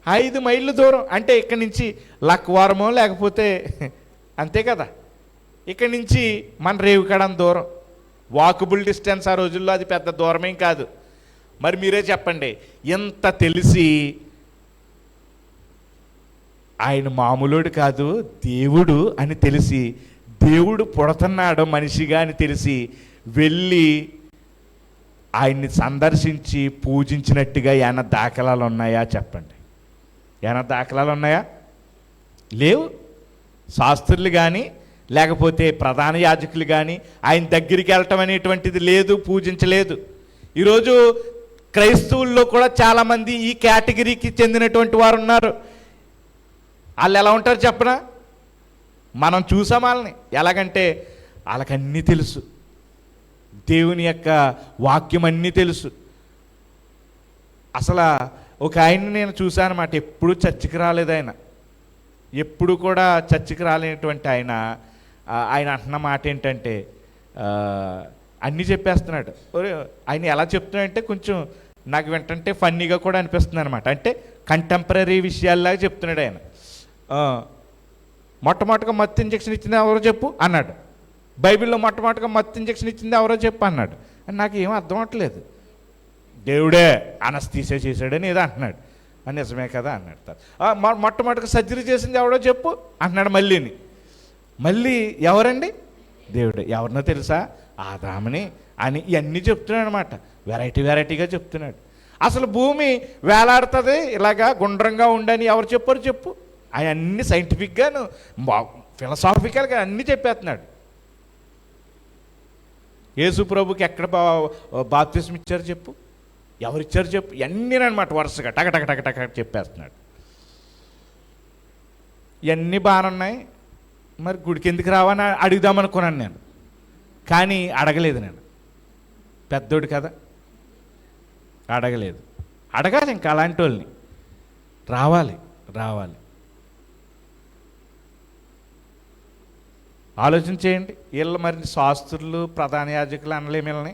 5 మైళ్ళు దూరం. అంటే ఇక్కడి నుంచి లక్వారమో లేకపోతే అంతే కదా, ఇక్కడి నుంచి మన రేవుకడం దూరం, వాకబుల్ డిస్టెన్స్. ఆ రోజుల్లో అది పెద్ద దూరమేం కాదు. మరి మీరే చెప్పండి, ఎంత తెలిసి ఆయన మామూలుడు కాదు, దేవుడు అని తెలిసి, దేవుడు పుడుతున్నాడు మనిషిగా అని తెలిసి వెళ్ళి ఆయన్ని సందర్శించి పూజించినట్టుగా ఏమైనా దాఖలాలు ఉన్నాయా చెప్పండి, ఏమైనా దాఖలాలు ఉన్నాయా? లేవు. శాస్త్రులు కానీ లేకపోతే ప్రధాన యాజకులు కానీ ఆయన దగ్గరికి వెళ్ళటం అనేటువంటిది లేదు, పూజించలేదు. ఈరోజు క్రైస్తవుల్లో కూడా చాలామంది ఈ కేటగిరీకి చెందినటువంటి వారు ఉన్నారు. వాళ్ళు ఎలా ఉంటారు చెప్పనా, మనం చూసాం వాళ్ళని. ఎలాగంటే వాళ్ళకన్నీ తెలుసు, దేవుని యొక్క వాక్యం అన్నీ తెలుసు. అసలు ఒక ఆయన్ని నేను చూశాను అన్నమాట, ఎప్పుడు చర్చికి రాలేదు ఆయన, ఎప్పుడు కూడా చర్చికి రాలేనటువంటి ఆయన. ఆయన అంటున్న మాట ఏంటంటే అన్నీ చెప్పేస్తున్నాడు. ఆయన ఎలా చెప్తున్నాడంటే కొంచెం నాకు వెంటంటే ఫన్నీగా కూడా అనిపిస్తుంది అనమాట. అంటే కంటెంపరీ విషయాల్లాగా చెప్తున్నాడు ఆయన. ఆ, మొట్టమొదటిగా మత్తు ఇంజక్షన్ ఇచ్చింది ఎవరో చెప్పు అన్నాడు. బైబిల్లో మొట్టమొదటిగా మత్తు ఇంజక్షన్ ఇచ్చింది ఎవరో చెప్పు అన్నాడు. అని నాకు ఏం అర్థం అవట్లేదు. దేవుడే అనస్థీసియా చేశాడని ఏదో అంటున్నాడు. నిజమే కదా అన్నాడు. మొట్టమొదటిగా సర్జరీ చేసింది ఎవడో చెప్పు అంటున్నాడు. మళ్ళీ ఎవరండి? దేవుడే. ఎవరినో తెలుసా? ఆదాముని అని ఇవన్నీ చెప్తున్నాడు అనమాట. వెరైటీగా చెప్తున్నాడు. అసలు భూమి వేలాడుతుంది ఇలాగా గుండ్రంగా ఉండని ఎవరు చెప్పారు చెప్పు. అవన్నీ సైంటిఫిక్గాను ఫిలసాఫికల్గా అన్నీ చెప్పేస్తున్నాడు. యేసు ప్రభుకి ఎక్కడ బాప్తిస్మ ఇచ్చారు చెప్పు, ఎవరిచ్చారు చెప్పు, ఇవన్నీ అనమాట వరుసగా టక చెప్పేస్తున్నాడు. ఇవన్నీ బాగానే ఉన్నాయి. మరి గుడికి ఎందుకు రావని అడుగుదామనుకున్నాను నేను, కానీ అడగలేదు. నేను పెద్దోడు కదా, అడగలేదు. అడగాలి ఇంకా అలాంటి వాళ్ళని. రావాలి. ఆలోచన చేయండి. వీళ్ళు మరి శాస్త్రులు ప్రధాన యాజకులు అనలేము వీళ్ళని.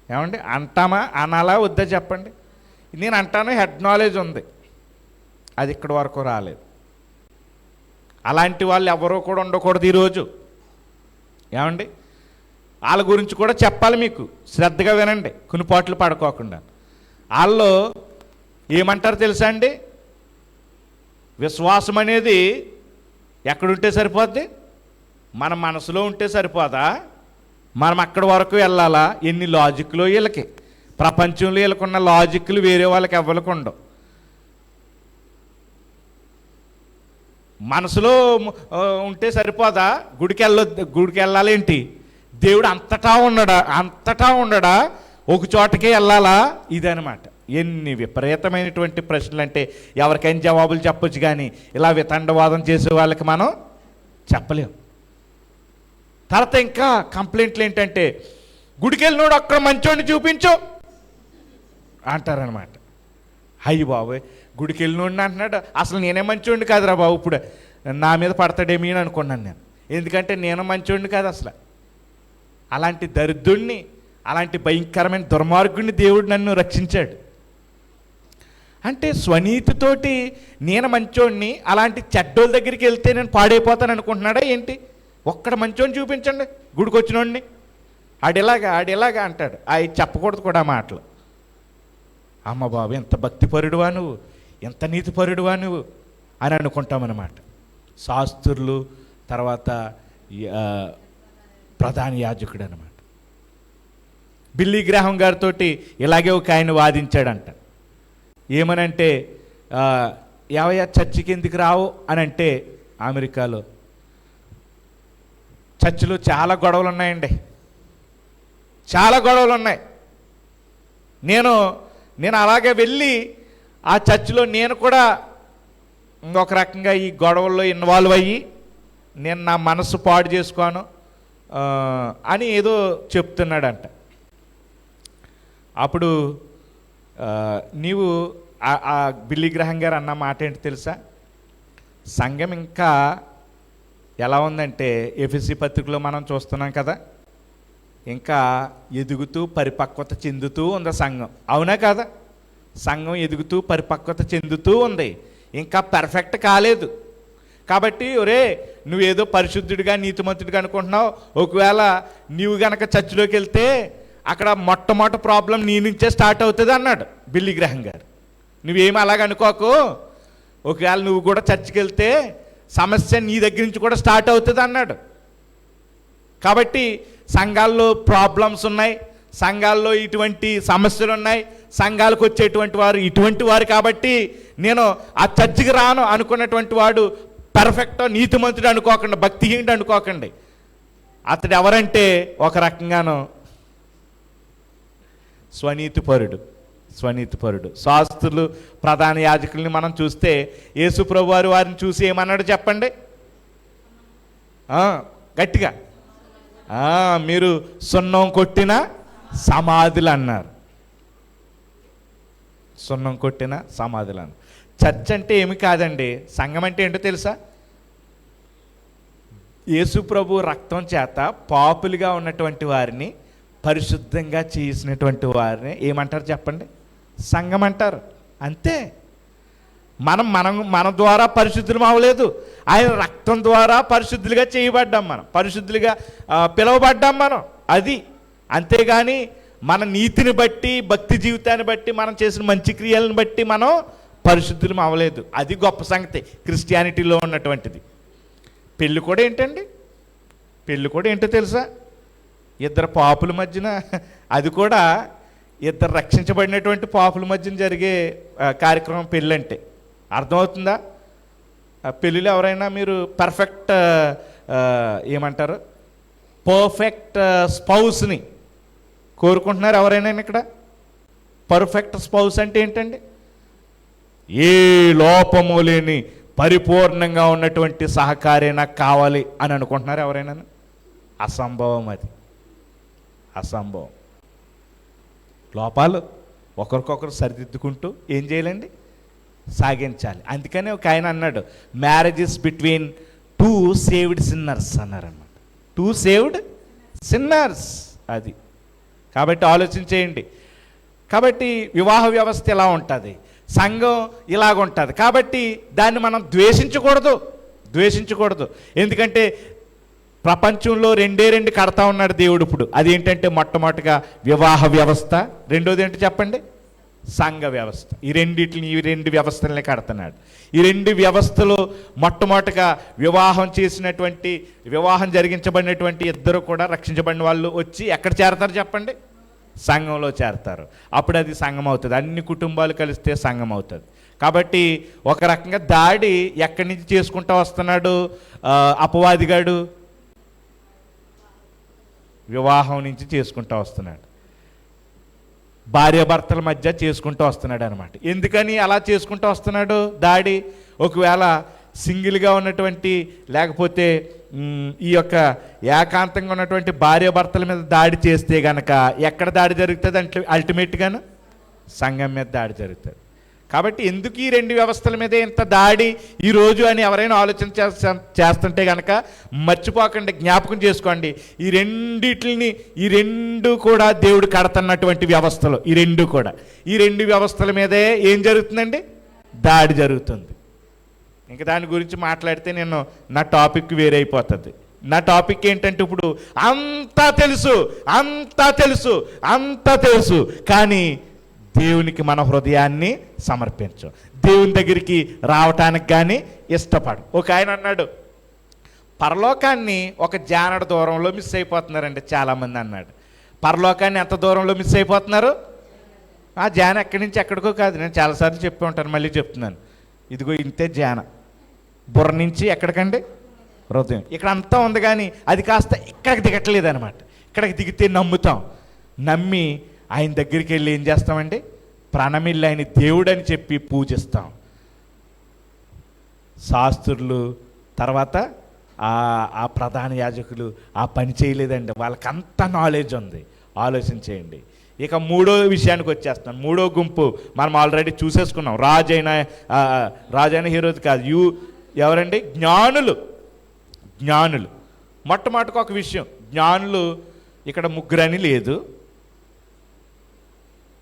ఏమండి అంటామా, అనాలా వద్దా చెప్పండి. నేను అంటాను, హెడ్ నాలెడ్జ్ ఉంది, అది ఇక్కడి వరకు రాలేదు. అలాంటి వాళ్ళు ఎవరో కూడా ఉండకూడదు ఈరోజు. ఏమండి వాళ్ళ గురించి కూడా చెప్పాలి మీకు. శ్రద్ధగా వినండి, కునిపాట్లు పడుకోకుండా. వాళ్ళు ఏమంటారు తెలుసా అండి? విశ్వాసం అనేది ఎక్కడుంటే సరిపోద్ది? మన మనసులో ఉంటే సరిపోదా? మనం అక్కడి వరకు వెళ్ళాలా? ఎన్ని లాజిక్లు వీళ్ళకి, ప్రపంచంలో వీళ్ళకున్న లాజిక్లు వేరే వాళ్ళకి ఎవరికి ఉండవు. మనసులో ఉంటే సరిపోదా? గుడికి వెళ్ళాలేంటి? దేవుడు అంతటా ఉండడా? ఒక చోటకే వెళ్ళాలా? ఇదనమాట. ఎన్ని విపరీతమైనటువంటి ప్రశ్నలు అంటే ఎవరికైనా జవాబులు చెప్పొచ్చు, కానీ ఇలా వితండవాదం చేసే వాళ్ళకి మనం చెప్పలేం. తర్వాత ఇంకా కంప్లైంట్లు ఏంటంటే, గుడికి వెళ్ళినోడు అక్కడ మంచోడిని చూపించు అంటారనమాట. అయ్యి బాబోయ్, గుడికి వెళ్ళినోడిని అంటున్నాడు. అసలు నేనే మంచోడిని కాదురా బాబు, ఇప్పుడు నా మీద పడతాడేమీ అని అనుకున్నాను నేను. ఎందుకంటే నేను మంచోడిని కాదు అసలు. అలాంటి దరిద్రుణ్ణి, అలాంటి భయంకరమైన దుర్మార్గుడిని దేవుడు నన్ను రక్షించాడు. అంటే స్వనీతితోటి నేను మంచోడిని, అలాంటి చెడ్డోళ్ళ దగ్గరికి వెళ్తే నేను పాడైపోతాను అనుకుంటున్నాడా ఏంటి? ఒక్కడ మంచోడిని చూపించండి గుడికి వచ్చినోడిని. ఆడిలాగా అంటాడు. అవి చెప్పకూడదు కూడా మాటలు. అమ్మ బాబు, ఎంత భక్తిపరుడువా నువ్వు, ఎంత నీతిపరుడువా నువ్వు అని అనుకుంటామన్నమాట. శాస్త్రులు, తర్వాత ప్రధాన యాజకుడు అనమాట. బిల్లీ గ్రాహం గారితో ఇలాగే ఒక ఆయన వాదించాడంట. ఏమనంటే, యావయ్య చర్చికి ఎందుకు రావు అని అంటే, అమెరికాలో చర్చిలో చాలా గొడవలు ఉన్నాయండి, చాలా గొడవలు ఉన్నాయి. నేను అలాగే వెళ్ళి ఆ చర్చిలో నేను కూడా ఇంకొక రకంగా ఈ గొడవల్లో ఇన్వాల్వ్ అయ్యి నేను నా మనసు పాడు చేసుకోను అని ఏదో చెప్తున్నాడంట. అప్పుడు నీవు ఆ బిల్లీ గ్రహం గారు అన్న మాట ఏంటి తెలుసా? సంఘం ఇంకా ఎలా ఉందంటే, ఎఫెసీ పత్రికలో మనం చూస్తున్నాం కదా, ఇంకా ఎదుగుతూ పరిపక్వత చెందుతూ ఉంది సంఘం. అవునా కదా? సంఘం ఎదుగుతూ పరిపక్వత చెందుతూ ఉంది, ఇంకా పర్ఫెక్ట్ కాలేదు. కాబట్టి ఒరే, నువ్వేదో పరిశుద్ధుడిగా నీతిమంతుడిగా అనుకుంటున్నావు. ఒకవేళ నీవు గనక చర్చిలోకి వెళ్తే అక్కడ మొట్టమొదటి ప్రాబ్లం నీ నుంచే స్టార్ట్ అవుతుంది అన్నాడు బిల్లీ గ్రహం గారు. నువ్వేమి అలాగ అనుకోకు, ఒకవేళ నువ్వు కూడా చర్చికి వెళ్తే సమస్య నీ దగ్గర నుంచి కూడా స్టార్ట్ అవుతుంది అన్నాడు. కాబట్టి సంఘాల్లో ప్రాబ్లమ్స్ ఉన్నాయి, సంఘాల్లో ఇటువంటి సమస్యలు ఉన్నాయి, సంఘాలకు వచ్చేటువంటి వారు ఇటువంటి వారు. కాబట్టి నేను ఆ చర్చికి రాను అనుకున్నటువంటి వాడు పర్ఫెక్ట్ నీతిమంతుడు అనుకోకండి, భక్తిహీనుడు అనుకోకండి. అతడు ఎవరంటే ఒక రకంగాను స్వనీతిపరుడు. శాస్త్రులు, ప్రధాన యాజకుల్ని మనం చూస్తే యేసు ప్రభు వారిని చూసి ఏమన్నాడు చెప్పండి? గట్టిగా, మీరు సున్నం కొట్టిన సమాధులు అన్నారు. సున్నం కొట్టిన సమాధులు అన్నారు. చర్చ్ అంటే ఏమి కాదండి, సంఘం అంటే ఏంటో తెలుసా? యేసు ప్రభు రక్తం చేత పాపులుగా ఉన్నటువంటి వారిని పరిశుద్ధంగా చేసినటువంటి వారిని ఏమంటారు చెప్పండి? సంఘం అంటారు. అంతే. మన ద్వారా పరిశుద్ధులం అవ్వలేదు. ఆయన రక్తం ద్వారా పరిశుద్ధులుగా చేయబడ్డాం, మనం పరిశుద్ధులుగా పిలువబడ్డాం మనం. అది అంతేగాని మన నీతిని బట్టి, భక్తి జీవితాన్ని బట్టి, మనం చేసిన మంచి క్రియలను బట్టి మనం పరిశుద్ధులం అవ్వలేదు. అది గొప్ప సంగతి క్రిస్టియానిటీలో ఉన్నటువంటిది. పెళ్ళి కూడా ఏంటండి? పెళ్ళి కూడా ఏంటో తెలుసా? ఇద్దరు పాపుల మధ్యన, అది కూడా ఇద్దరు రక్షించబడినటువంటి పాపుల మధ్యన జరిగే కార్యక్రమం పెళ్ళంటే. అర్థమవుతుందా? పెళ్ళిలో ఎవరైనా మీరు పర్ఫెక్ట్ ఏమంటారు, పర్ఫెక్ట్ స్పౌస్ని కోరుకుంటున్నారు ఎవరైనా ఇక్కడ? పర్ఫెక్ట్ స్పౌస్ అంటే ఏంటండి? ఏ లోపము లేని పరిపూర్ణంగా ఉన్నటువంటి సహకారి నాకు కావాలి అని అనుకుంటున్నారు ఎవరైనా? అసంభవం, అది అసంభవం. లోపాలు ఒకరికొకరు సరిదిద్దుకుంటూ ఏం చేయాలండి? సాగించాలి. అందుకనే ఒక ఆయన అన్నాడు, marriage is between two saved sinners అన్నారన్నమాట. Two saved sinners. అది కాబట్టి ఆలోచించేయండి. కాబట్టి వివాహ వ్యవస్థ ఎలా ఉంటుంది, సంఘం ఇలాగుంటుంది. కాబట్టి దాన్ని మనం ద్వేషించకూడదు. ఎందుకంటే ప్రపంచంలో రెండు కడతా ఉన్నాడు దేవుడు ఇప్పుడు. అదేంటంటే మొట్టమొదటిగా వివాహ వ్యవస్థ, రెండోది ఏంటి చెప్పండి? సంఘ వ్యవస్థ. ఈ రెండు వ్యవస్థలనే కడుతున్నాడు. ఈ రెండు వ్యవస్థలో మొట్టమొదటిగా వివాహం జరిగించబడినటువంటి ఇద్దరు కూడా రక్షించబడిన వాళ్ళు వచ్చి ఎక్కడ చేరతారు చెప్పండి? సంఘంలో చేరతారు. అప్పుడు అది సంఘం అవుతుంది. అన్ని కుటుంబాలు కలిస్తే సంఘం అవుతుంది. కాబట్టి ఒక రకంగా దాడి ఎక్కడి నుంచి చేసుకుంటూ వస్తున్నాడు అపవాదిగాడు? వివాహం నుంచి చేసుకుంటూ వస్తున్నాడు. భార్యాభర్తల మధ్య చేసుకుంటూ వస్తున్నాడు అనమాట. ఎందుకని అలా చేసుకుంటూ వస్తున్నాడు దాడి? ఒకవేళ సింగిల్గా ఉన్నటువంటి, లేకపోతే ఈ యొక్క ఏకాంతంగా ఉన్నటువంటి భార్యాభర్తల మీద దాడి చేస్తే గనక ఎక్కడ దాడి జరుగుతుంది అంటే అల్టిమేట్గాను సంఘం మీద దాడి జరుగుతుంది. కాబట్టి ఎందుకు ఈ రెండు వ్యవస్థల మీద ఇంత దాడి ఈరోజు అని ఎవరైనా ఆలోచన చేస్తుంటే కనుక మర్చిపోకండి, జ్ఞాపకం చేసుకోండి. ఈ రెండు కూడా దేవుడు కడుతున్నటువంటి వ్యవస్థలు. ఈ రెండు వ్యవస్థల మీదే ఏం జరుగుతుందండి? దాడి జరుగుతుంది. ఇంకా దాని గురించి మాట్లాడితే నా టాపిక్ వేరే అయిపోతుంది. నా టాపిక్ ఏంటంటే ఇప్పుడు అంతా తెలుసు కానీ దేవునికి మన హృదయాన్ని సమర్పించు, దేవుని దగ్గరికి రావటానికి కానీ ఇష్టపడు. ఒక ఆయన అన్నాడు, పరలోకాన్ని ఒక జానడ దూరంలో మిస్ అయిపోతున్నారండి చాలామంది అన్నాడు. పరలోకాన్ని ఎంత దూరంలో మిస్ అయిపోతున్నారు? ఆ జాన ఎక్కడి నుంచి ఎక్కడికో కాదు. నేను చాలాసార్లు చెప్పి ఉంటాను, మళ్ళీ చెప్తున్నాను. ఇదిగో ఇంతే జాన. బుర్ర నుంచి ఎక్కడికండి? హృదయం. ఇక్కడ అంతా ఉంది కానీ అది కాస్త ఇక్కడికి దిగట్లేదు అనమాట. ఇక్కడికి దిగితే నమ్మి ఆయన దగ్గరికి వెళ్ళి ఏం చేస్తామండి? ప్రణమిల్లి ఆయన దేవుడు అని చెప్పి పూజిస్తాం. శాస్త్రులు తర్వాత ఆ ప్రధాన యాజకులు ఆ పని చేయలేదండి. వాళ్ళకంత నాలెడ్జ్ ఉంది. ఆలోచించేయండి. ఇక మూడో విషయానికి వచ్చేస్తాం. మూడో గుంపు మనం ఆల్రెడీ చూసేసుకున్నాం. రాజైన హీరోది కాదు, ఎవరండి? జ్ఞానులు. మొట్టమొదటికి ఒక విషయం, జ్ఞానులు ఇక్కడ ముగ్గురని లేదు.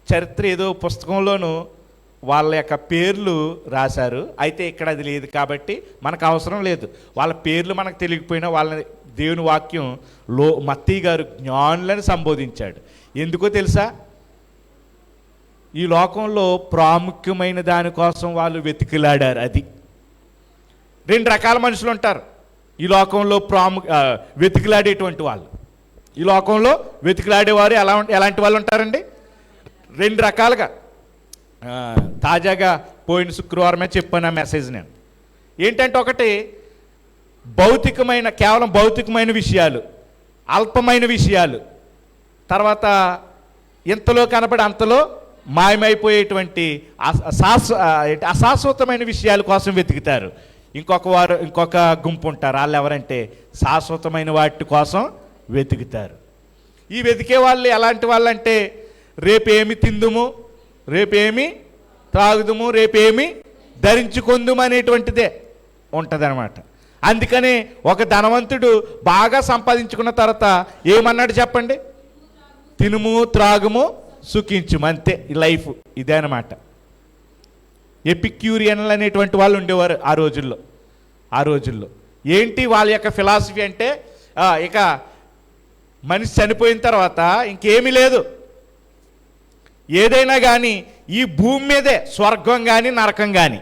చరిత్ర ఏదో పుస్తకంలోనూ వాళ్ళ యొక్క పేర్లు రాశారు. అయితే ఇక్కడ అది లేదు కాబట్టి మనకు అవసరం లేదు. వాళ్ళ పేర్లు మనకు తెలియకపోయినా వాళ్ళని దేవుని వాక్యంలో మత్తయి గారు జ్ఞానులని సంబోధించాడు. ఎందుకో తెలుసా? ఈ లోకంలో ప్రాముఖ్యమైన దానికోసం వాళ్ళు వెతికిలాడారు. అది రెండు రకాల మనుషులు ఉంటారు ఈ లోకంలో. వెతికిలాడేటువంటి వాళ్ళు, ఈ లోకంలో వెతికిలాడేవారు ఎలాంటి వాళ్ళు ఉంటారండి? రెండు రకాలుగా. తాజాగా పోయిన శుక్రవారమే చెప్పాను ఆ మెసేజ్ నేను. ఏంటంటే ఒకటి కేవలం భౌతికమైన విషయాలు, అల్పమైన విషయాలు, తర్వాత ఇంతలో కనపడి అంతలో మాయమైపోయేటువంటి అశాశ్వతమైన విషయాల కోసం వెతుకుతారు. ఇంకొక గుంపు ఉంటారు. వాళ్ళు ఎవరంటే శాశ్వతమైన వాటి కోసం వెతుకుతారు. ఈ వెతికే వాళ్ళు ఎలాంటి వాళ్ళంటే రేపేమి తిందుము, రేపేమి త్రాగుదుము, రేపేమి ధరించుకుందుము అనేటువంటిదే ఉంటుందన్నమాట. అందుకనే ఒక ధనవంతుడు బాగా సంపాదించుకున్న తర్వాత ఏమన్నాడు చెప్పండి? తినుము త్రాగుము సుఖించుము, అంతే. ఈ లైఫ్ ఇదే అనమాట. ఎపిక్యూరియన్లు అనేటువంటి వాళ్ళు ఉండేవారు ఆ రోజుల్లో ఏంటి వాళ్ళ యొక్క ఫిలాసఫీ అంటే ఇక మనిషి చనిపోయిన తర్వాత ఇంకేమీ లేదు, ఏదైనా కానీ ఈ భూమి మీదే స్వర్గం కానీ నరకం కానీ.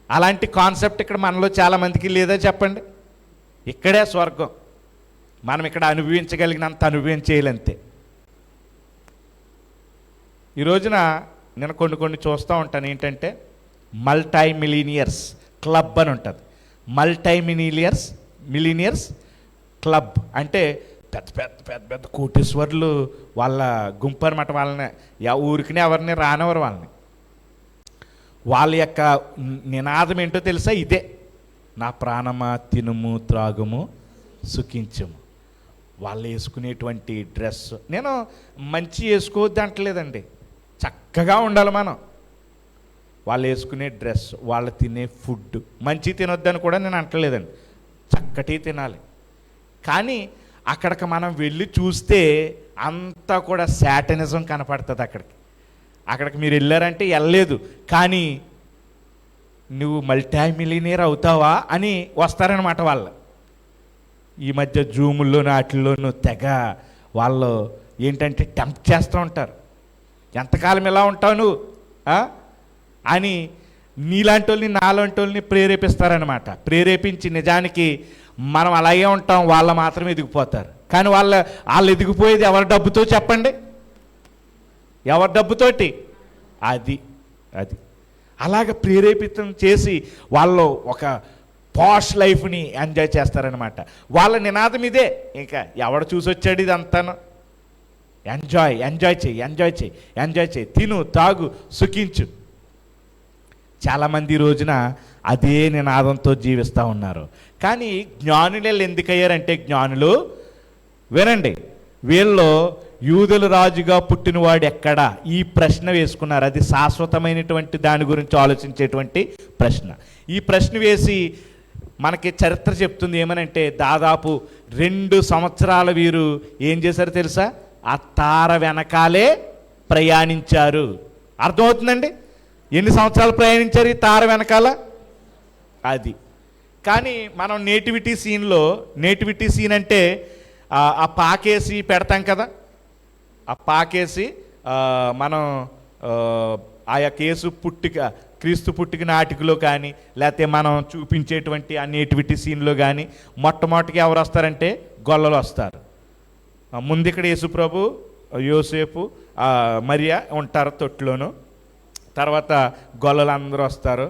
అలాంటి కాన్సెప్ట్ ఇక్కడ మనలో చాలామందికి లేదా చెప్పండి? ఇక్కడే స్వర్గం, మనం ఇక్కడ అనుభవించగలిగినంత అనుభవించేయాలంతే. ఈ రోజున నేను కొన్ని చూస్తూ ఉంటాను, ఏంటంటే మల్టీ మిలీనియర్స్ క్లబ్ అని ఉంటుంది. మల్టీ మిలీనియర్స్ క్లబ్ అంటే పెద్ద పెద్ద పెద్ద పెద్ద కోటీశ్వర్లు వాళ్ళ గుంపు అనమాట. వాళ్ళని ఊరికినే ఎవరిని రానివ్వరు వాళ్ళని. వాళ్ళ యొక్క నినాదం ఏంటో తెలుసా? ఇదే, నా ప్రాణమా తినుము త్రాగుము సుఖించము. వాళ్ళు వేసుకునేటువంటి డ్రెస్, నేను మంచి వేసుకోవద్దు అంటలేదండి, చక్కగా ఉండాలి మనం. వాళ్ళు వేసుకునే డ్రెస్, వాళ్ళు తినే ఫుడ్ మంచి తినొద్దని కూడా నేను అంటలేదండి, చక్కటి తినాలి. కానీ అక్కడికి మనం వెళ్ళి చూస్తే అంతా కూడా శాటనిజం కనపడుతుంది. అక్కడికి మీరు వెళ్ళారంటే వెళ్ళలేదు, కానీ నువ్వు మల్టీ మిలియనీర్ అవుతావా అని వస్తారనమాట వాళ్ళు. ఈ మధ్య జూముల్లోనూ వాటిల్లోనూ తెగ వాళ్ళు ఏంటంటే టెంప్ట్ చేస్తూ ఉంటారు, ఎంతకాలం ఇలా ఉంటావు నువ్వు అని నీలాంటి వాళ్ళని నాలాంటి వాళ్ళని ప్రేరేపిస్తారనమాట. ప్రేరేపించి నిజానికి మనం అలాగే ఉంటాం, వాళ్ళు మాత్రం ఎదిగిపోతారు. కానీ వాళ్ళు ఎదిగిపోయేది ఎవరి డబ్బుతో చెప్పండి? ఎవరి డబ్బుతోటి? అది అలాగ ప్రేరేపితం చేసి వాళ్ళు ఒక పాష్ లైఫ్ని ఎంజాయ్ చేస్తారనమాట. వాళ్ళ నినాదం ఇదే, ఇంకా ఎవడు చూసి వచ్చాడు ఇది అంతాను, ఎంజాయ్ చేయి, తిను తాగు సుఖించు. చాలామంది ఈ రోజున అదే నినాదంతో జీవిస్తూ ఉన్నారు. కానీ జ్ఞానులు ఎందుకయ్యారంటే, జ్ఞానులు వినండి, వీళ్ళు యూదుల రాజుగా పుట్టినవాడు ఎక్కడా ఈ ప్రశ్న వేసుకున్నారు. అది శాశ్వతమైనటువంటి దాని గురించి ఆలోచించేటువంటి ప్రశ్న. ఈ ప్రశ్న వేసి మనకి చరిత్ర చెప్తుంది ఏమనంటే, దాదాపు 2 సంవత్సరాలు వీరు ఏం చేశారు తెలుసా? ఆ తార వెనకాలే ప్రయాణించారు. అర్థమవుతుందండి? ఎన్ని సంవత్సరాలు ప్రయాణించారు ఈ తార వెనకాల? అది. కానీ మనం నేటివిటీ సీన్ అంటే ఆ పాకేసి పెడతాం కదా, ఆ పాకేసి మనం ఆ యొక్క క్రీస్తు పుట్టిక నాటికలో కానీ, లేకపోతే మనం చూపించేటువంటి ఆ నేటివిటీ సీన్లో కానీ మొట్టమొదటిగా ఎవరు వస్తారంటే గొల్లలు వస్తారు. ముందు ఇక్కడ యేసుప్రభు, యోసేపు, మరియా ఉంటారు తొట్టులోను. తర్వాత గొల్లలు అందరూ వస్తారు.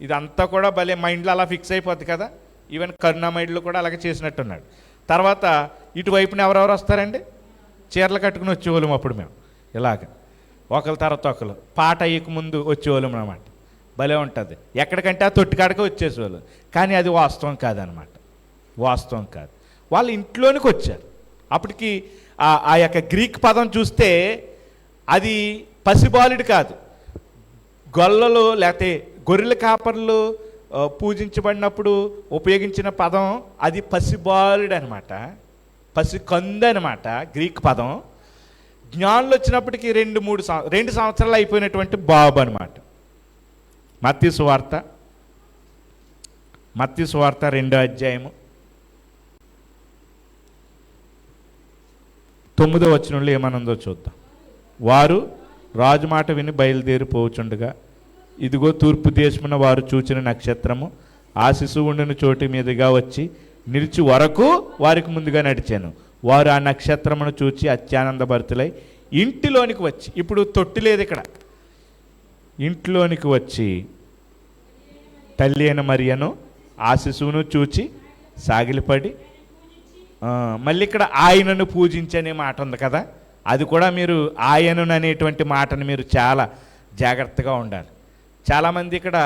ఇదంతా కూడా భలే మైండ్లో అలా ఫిక్స్ అయిపోద్ది కదా. ఈవెన్ కరుణామైడ్లో కూడా అలాగే చేసినట్టున్నాడు. తర్వాత ఇటువైపున ఎవరెవరు వస్తారండి? చీరలు కట్టుకుని వచ్చేవాళ్ళం అప్పుడు మేము, ఇలాగ ఒకరి తర్వాత ఒకరు పాట అయ్యక ముందు వచ్చేవాళ్ళం అన్నమాట. భలే ఉంటుంది. ఎక్కడికంటే ఆ తొట్టికాడకే వచ్చేసేవాళ్ళు. కానీ అది వాస్తవం కాదనమాట, వాస్తవం కాదు. వాళ్ళు ఇంట్లోనికి వచ్చారు. అప్పటికి ఆ యొక్క గ్రీక్ పదం చూస్తే అది పసిబాలుడు కాదు. గొల్లలు లేకపోతే గొర్రెల కాపర్లు పూజించబడినప్పుడు ఉపయోగించిన పదం అది పసిబాలుడు అనమాట, పసికందు అనమాట గ్రీక్ పదం. జ్ఞానులు వచ్చినప్పటికీ 2 సంవత్సరాలు అయిపోయినటువంటి బాబు అనమాట. మత్తయి సువార్త 2వ అధ్యాయము 9వ వచనంలో ఏమనుందో చూద్దాం. వారు రాజు మాట విని బయలుదేరిపోవచుండగా, ఇదిగో తూర్పు దేశమున వారు చూచిన నక్షత్రము ఆ శిశువు ఉండిన చోటు మీదుగా వచ్చి నిలిచి వరకు వారికి ముందుగా నడిచాను. వారు ఆ నక్షత్రమును చూచి అత్యానందభరితులై ఇంటిలోనికి వచ్చి, ఇప్పుడు తొట్టి లేదు ఇక్కడ, ఇంట్లోనికి వచ్చి తల్లి అయిన మరియను ఆ శిశువును చూచి సాగిలిపడి, మళ్ళీ ఇక్కడ ఆయనను పూజించనే మాట ఉంది కదా, అది కూడా మీరు ఆయనను అనేటువంటి మాటను మీరు చాలా జాగ్రత్తగా ఉండాలి. చాలామంది ఇక్కడ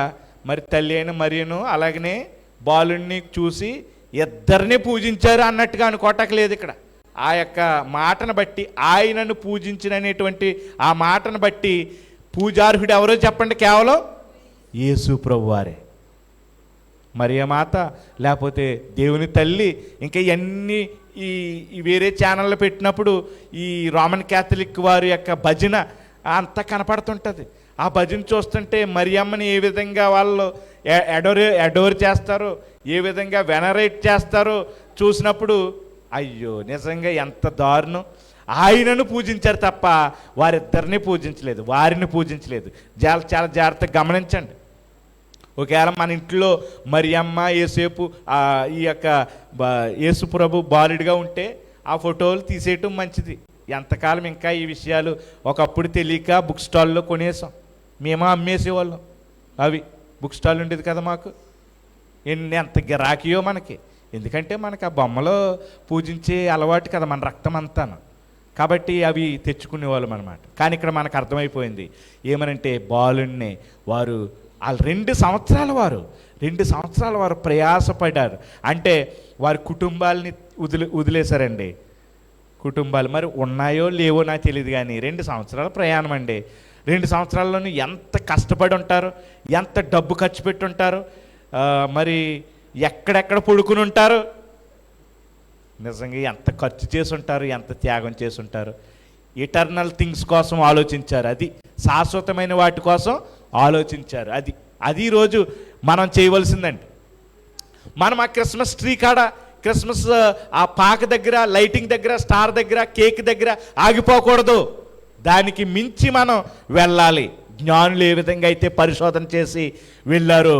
మరి తల్లి అయిన మరియను అలాగనే బాలుణ్ణి చూసి ఇద్దరిని పూజించారు అన్నట్టుగా అనుకోవటలేదు. ఇక్కడ ఆ యొక్క మాటను బట్టి, ఆయనను పూజించిననేటువంటి ఆ మాటను బట్టి పూజార్హుడు ఎవరో చెప్పండి? కేవలం యేసు ప్రభువారే. మరియమాత లేకపోతే దేవుని తల్లి, ఇంకా ఇవన్నీ ఈ వేరే ఛానల్లో పెట్టినప్పుడు ఈ రోమన్ క్యాథలిక్ వారి యొక్క భజన అంతా కనపడుతుంటుంది. ఆ భజన చూస్తుంటే మరియమ్మని ఏ విధంగా వాళ్ళు అడోర్ చేస్తారో, ఏ విధంగా వెనరేట్ చేస్తారో చూసినప్పుడు అయ్యో నిజంగా ఎంత దారుణం. ఆయనను పూజించారు తప్ప వారిద్దరిని పూజించలేదు, వారిని పూజించలేదు. చాలా జాగ్రత్తగా గమనించండి. ఒకవేళ మన ఇంట్లో మరియమ్మ యేసేపు ఈ యొక్క యేసు ప్రభు బాలుడిగా ఉంటే ఆ ఫోటోలు తీసేయటం మంచిది. ఎంతకాలం ఇంకా ఈ విషయాలు ఒకప్పుడు తెలియక బుక్ స్టాల్లో కొనేసాం, మేమో అమ్మేసేవాళ్ళం. అవి బుక్ స్టాల్ ఉండేది కదా మాకు, ఎంత గిరాకీయో మనకి. ఎందుకంటే మనకు ఆ బొమ్మలో పూజించే అలవాటు కదా మన రక్తం అంతాను. కాబట్టి అవి తెచ్చుకునేవాళ్ళం అనమాట. కానీ ఇక్కడ మనకు అర్థమైపోయింది ఏమనంటే బాలుణ్ణి వారు వాళ్ళు 2 సంవత్సరాలు వారు ప్రయాసపడ్డారు. అంటే వారి కుటుంబాలని వదిలేశారండి. కుటుంబాలు మరి ఉన్నాయో లేవో నాకు తెలియదు, కానీ 2 సంవత్సరాల ప్రయాణం అండి. 2 సంవత్సరాల్లోనూ ఎంత కష్టపడి ఉంటారు, ఎంత డబ్బు ఖర్చు పెట్టి ఉంటారు, మరి ఎక్కడెక్కడ పడుకుని ఉంటారు, నిజంగా ఎంత ఖర్చు చేసి ఉంటారు, ఎంత త్యాగం చేసి ఉంటారు. ఇటర్నల్ థింగ్స్ కోసం ఆలోచించారు, అది శాశ్వతమైన వాటి కోసం ఆలోచించారు. అది ఈరోజు మనం చేయవలసిందండి. మనం ఆ క్రిస్మస్ ట్రీ కాడ, క్రిస్మస్ ఆ పాక దగ్గర, లైటింగ్ దగ్గర, స్టార్ దగ్గర, కేక్ దగ్గర ఆగిపోకూడదు. దానికి మించి మనం వెళ్ళాలి. జ్ఞానులు ఏ విధంగా అయితే పరిశోధన చేసి వెళ్ళారు.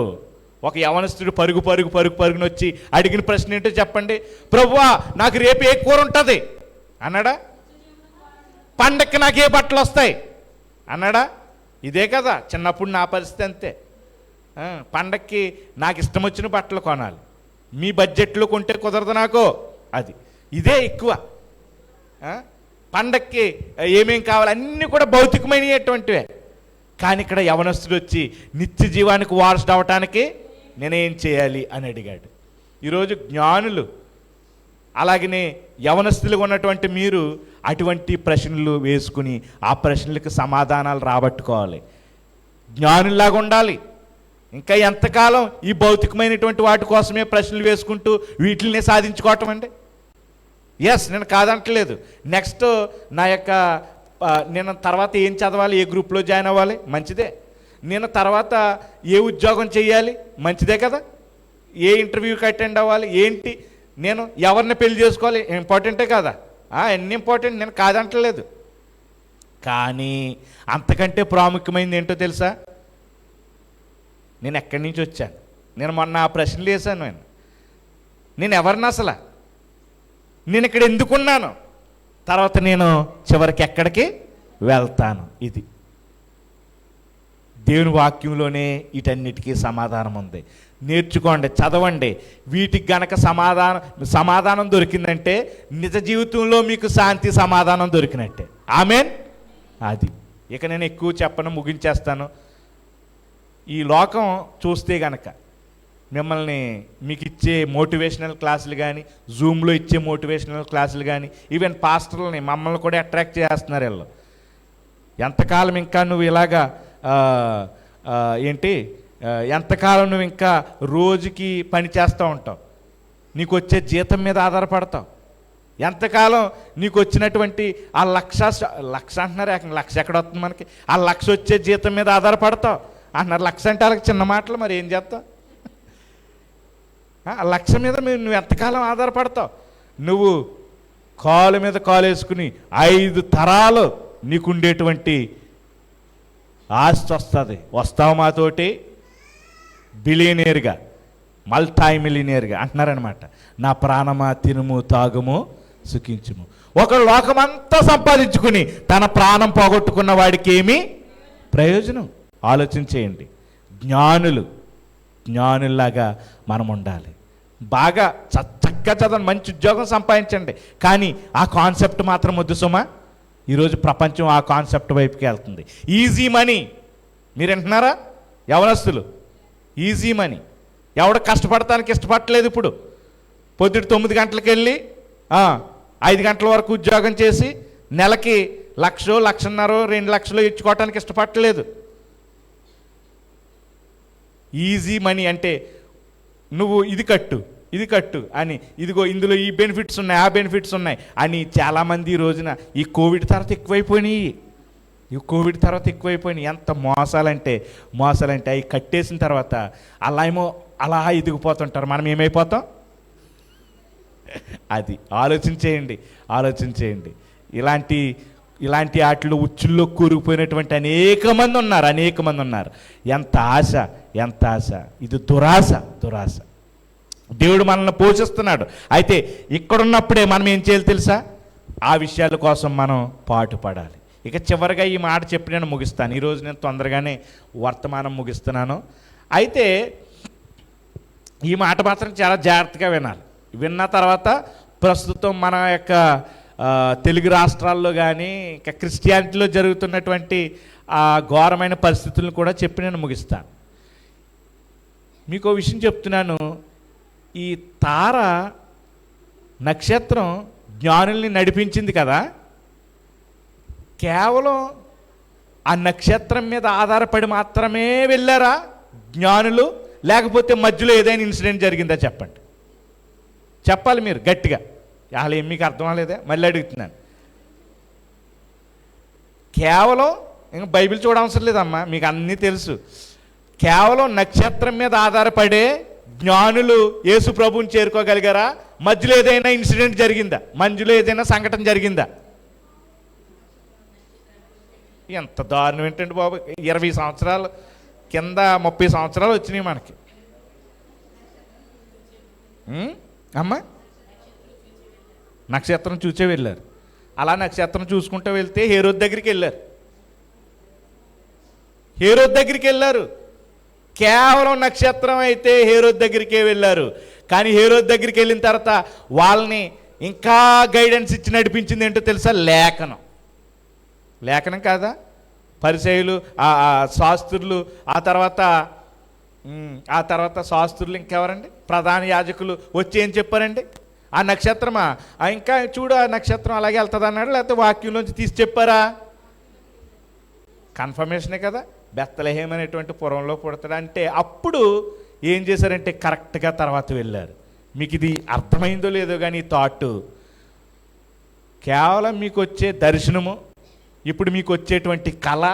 ఒక యవనస్తుడు పరుగున వచ్చి అడిగిన ప్రశ్న ఏంటో చెప్పండి. ప్రభువా నాకు రేపు ఏ కూర ఉంటుంది అన్నాడా? పండక్కి నాకు ఏ బట్టలు వస్తాయి అన్నాడా? ఇదే కదా చిన్నప్పుడు నా పరిస్థితి అంతే. పండక్కి నాకు ఇష్టం వచ్చిన బట్టలు కొనాలి, మీ బడ్జెట్లో కొంటే కుదరదు నాకు. ఇదే ఎక్కువ. పండక్కి ఏమేం కావాలి అన్నీ కూడా భౌతికమైనటువంటివే. కానీ ఇక్కడ యవనస్తుడు వచ్చి నిత్య జీవానికి వారసుడు అవటానికి నేనేం చేయాలి అని అడిగాడు. ఈరోజు జ్ఞానులు అలాగనే యవనస్తులుగా ఉన్నటువంటి మీరు అటువంటి ప్రశ్నలు వేసుకుని ఆ ప్రశ్నలకు సమాధానాలు రాబట్టుకోవాలి. జ్ఞానుల్లాగా ఉండాలి. ఇంకా ఎంతకాలం ఈ భౌతికమైనటువంటి వాటి కోసమే ప్రశ్నలు వేసుకుంటూ వీటిని సాధించుకోవటం అండి? ఎస్, నేను కాదంటలేదు. నెక్స్ట్ నేను తర్వాత ఏం చదవాలి, ఏ గ్రూప్లో జాయిన్ అవ్వాలి, మంచిదే. నేను తర్వాత ఏ ఉద్యోగం చేయాలి, మంచిదే కదా. ఏ ఇంటర్వ్యూకి అటెండ్ అవ్వాలి, ఏంటి, నేను ఎవరిని పెళ్లి చేసుకోవాలి, ఇంపార్టెంటే కదా. అన్నీ ఇంపార్టెంట్, నేను కాదంటలేదు. కానీ అంతకంటే ప్రాముఖ్యమైనది ఏంటో తెలుసా? నేను ఎక్కడి నుంచి వచ్చాను, నేను మొన్న ఆ ప్రశ్నలు వేశాను. నేను ఎవరిని అసలు, నేను ఇక్కడ ఎందుకున్నాను, తర్వాత నేను చివరికి ఎక్కడికి వెళ్తాను. ఇది దేవుని వాక్యంలోనే వీటన్నిటికీ సమాధానం ఉంది. నేర్చుకోండి, చదవండి. వీటికి గనక సమాధానం దొరికిందంటే నిజ జీవితంలో మీకు శాంతి సమాధానం దొరికినట్టే. ఆమేన్. ఇక నేను ఎక్కువ చెప్పను, ముగించేస్తాను. ఈ లోకం చూస్తే గనక మిమ్మల్ని మీకు ఇచ్చే మోటివేషనల్ క్లాసులు కానీ, జూమ్లో ఇచ్చే మోటివేషనల్ క్లాసులు కానీ, ఈవెన్ పాస్టర్లని మమ్మల్ని కూడా అట్రాక్ట్ చేస్తున్నారు వీళ్ళు. ఎంతకాలం ఇంకా నువ్వు ఇలాగా ఎంతకాలం నువ్వు ఇంకా రోజుకి పని చేస్తూ ఉంటావు, నీకు వచ్చే జీతం మీద ఆధారపడతావు, ఎంతకాలం నీకు వచ్చినటువంటి ఆ లక్ష అంటున్నారు, లక్ష ఎక్కడ వస్తుంది మనకి, ఆ లక్ష వచ్చే జీతం మీద ఆధారపడతావు అంటున్నారు. లక్ష అంటే వాళ్ళకి చిన్న మాటలు, మరి ఏం చేస్తావు? ఆ లక్ష మీద నువ్వు ఎంతకాలం ఆధారపడతావు? నువ్వు కాలు మీద కాలు వేసుకుని 5 తరాలు నీకుండేటువంటి ఆస్తి వస్తుంది. వస్తావు మాతోటి బిలియనీర్గా, మల్టీ మిలియనీర్గా అంటున్నారనమాట. నా ప్రాణమా తినుము తాగుము సుఖించుము. ఒక లోకమంతా సంపాదించుకుని తన ప్రాణం పోగొట్టుకున్న వాడికి ఏమీ ప్రయోజనం? ఆలోచించేయండి. జ్ఞానుల్లాగా మనం ఉండాలి. బాగా చక్కగా చదవండి, మంచి ఉద్యోగం సంపాదించండి. కానీ ఆ కాన్సెప్ట్ మాత్రం వద్దు సుమా. ఈరోజు ప్రపంచం ఆ కాన్సెప్ట్ వైపుకి వెళ్తుంది. ఈజీ మనీ, మీరు వింటున్నారా యవనస్తులు? Easy money. ఎవడ కష్టపడటానికి ఇష్టపడలేదు ఇప్పుడు. పొద్దుట 9 గంటలకు వెళ్ళి 5 గంటల వరకు ఉద్యోగం చేసి నెలకి 1,00,000, 1,50,000, 2 లక్షలు ఇచ్చుకోవటానికి ఇష్టపడలేదు. ఈజీ మనీ అంటే నువ్వు ఇది కట్టు అని, ఇదిగో ఇందులో ఈ బెనిఫిట్స్ ఉన్నాయి, ఆ బెనిఫిట్స్ ఉన్నాయి అని చాలామంది ఈ రోజున ఈ కోవిడ్ తర్వాత ఎక్కువైపోయినాయి. ఈ కోవిడ్ తర్వాత ఎక్కువైపోయినాయి. ఎంత మోసాలంటే అవి కట్టేసిన తర్వాత అలా ఏమో అలా ఎదిగిపోతుంటారు. మనం ఏమైపోతాం? అది ఆలోచించేయండి. ఇలాంటి వాటిలో ఉచ్చుల్లో కూరుకుపోయినటువంటి అనేక మంది ఉన్నారు. ఎంత ఆశ. ఇది దురాశ. దేవుడు మనల్ని పోషిస్తున్నాడు. అయితే ఇక్కడున్నప్పుడే మనం ఏం చేయాలి తెలుసా? ఆ విషయాల కోసం మనం పాటుపడాలి. ఇక చివరిగా ఈ మాట చెప్పి నేను ముగిస్తాను. ఈరోజు నేను తొందరగానే వర్తమానం ముగిస్తున్నాను. అయితే ఈ మాట మాత్రం చాలా జాగ్రత్తగా వినాలి. విన్న తర్వాత ప్రస్తుతం మన యొక్క తెలుగు రాష్ట్రాల్లో కానీ ఇంకా క్రిస్టియానిటీలో జరుగుతున్నటువంటి ఆ ఘోరమైన పరిస్థితులను కూడా చెప్పి నేను ముగిస్తాను. మీకు విషయం చెప్తున్నాను. ఈ తార నక్షత్రం జ్ఞానుల్ని నడిపించింది కదా. కేవలం ఆ నక్షత్రం మీద ఆధారపడి మాత్రమే వెళ్ళారా జ్ఞానులు? లేకపోతే మధ్యలో ఏదైనా ఇన్సిడెంట్ జరిగిందా? చెప్పాలి మీరు గట్టిగా. అలా ఏం మీకు అర్థం అవ్వలేదా? మళ్ళీ అడుగుతున్నాను. కేవలం ఇంకా బైబిల్ చూడవసరం లేదమ్మా, మీకు అన్నీ తెలుసు. కేవలం నక్షత్రం మీద ఆధారపడే జ్ఞానులు యేసు ప్రభువుని చేరుకోగలిగారా? మధ్యలో ఏదైనా ఇన్సిడెంట్ జరిగిందా? మధ్యలో ఏదైనా సంఘటన జరిగిందా? ఎంత దారుణం ఏంటండి బాబు! 20 సంవత్సరాలు కింద 30 సంవత్సరాలు వచ్చినాయి మనకి. అమ్మా, నక్షత్రం చూసే వెళ్ళారు. అలా నక్షత్రం చూసుకుంటూ వెళ్తే హేరోదు దగ్గరికి వెళ్ళారు. కేవలం నక్షత్రం అయితే హేరోదు దగ్గరికే వెళ్ళారు. కానీ హేరోదు దగ్గరికి వెళ్ళిన తర్వాత వాళ్ళని ఇంకా గైడెన్స్ ఇచ్చి నడిపించింది ఏంటో తెలుసా? లేఖనం కాదా? పరిసయ్యులు, శాస్త్రులు, ఆ తర్వాత శాస్త్రులు, ఇంకెవరండి? ప్రధాన యాజకులు వచ్చి ఏం చెప్పారండి? ఆ నక్షత్రమా ఇంకా చూడు, ఆ నక్షత్రం అలాగే వెళ్తుంది అన్నాడు, లేకపోతే వాక్యంలోంచి తీసి చెప్పారా? కన్ఫర్మేషనే కదా. బెత్లెహేం అనేటువంటి పురంలో పుడతాడు అంటే అప్పుడు ఏం చేశారంటే కరెక్ట్గా తర్వాత వెళ్ళారు. మీకు ఇది అర్థమైందో లేదో కానీ ఈ థాట్ కేవలం మీకు వచ్చే దర్శనము, ఇప్పుడు మీకు వచ్చేటువంటి కళ,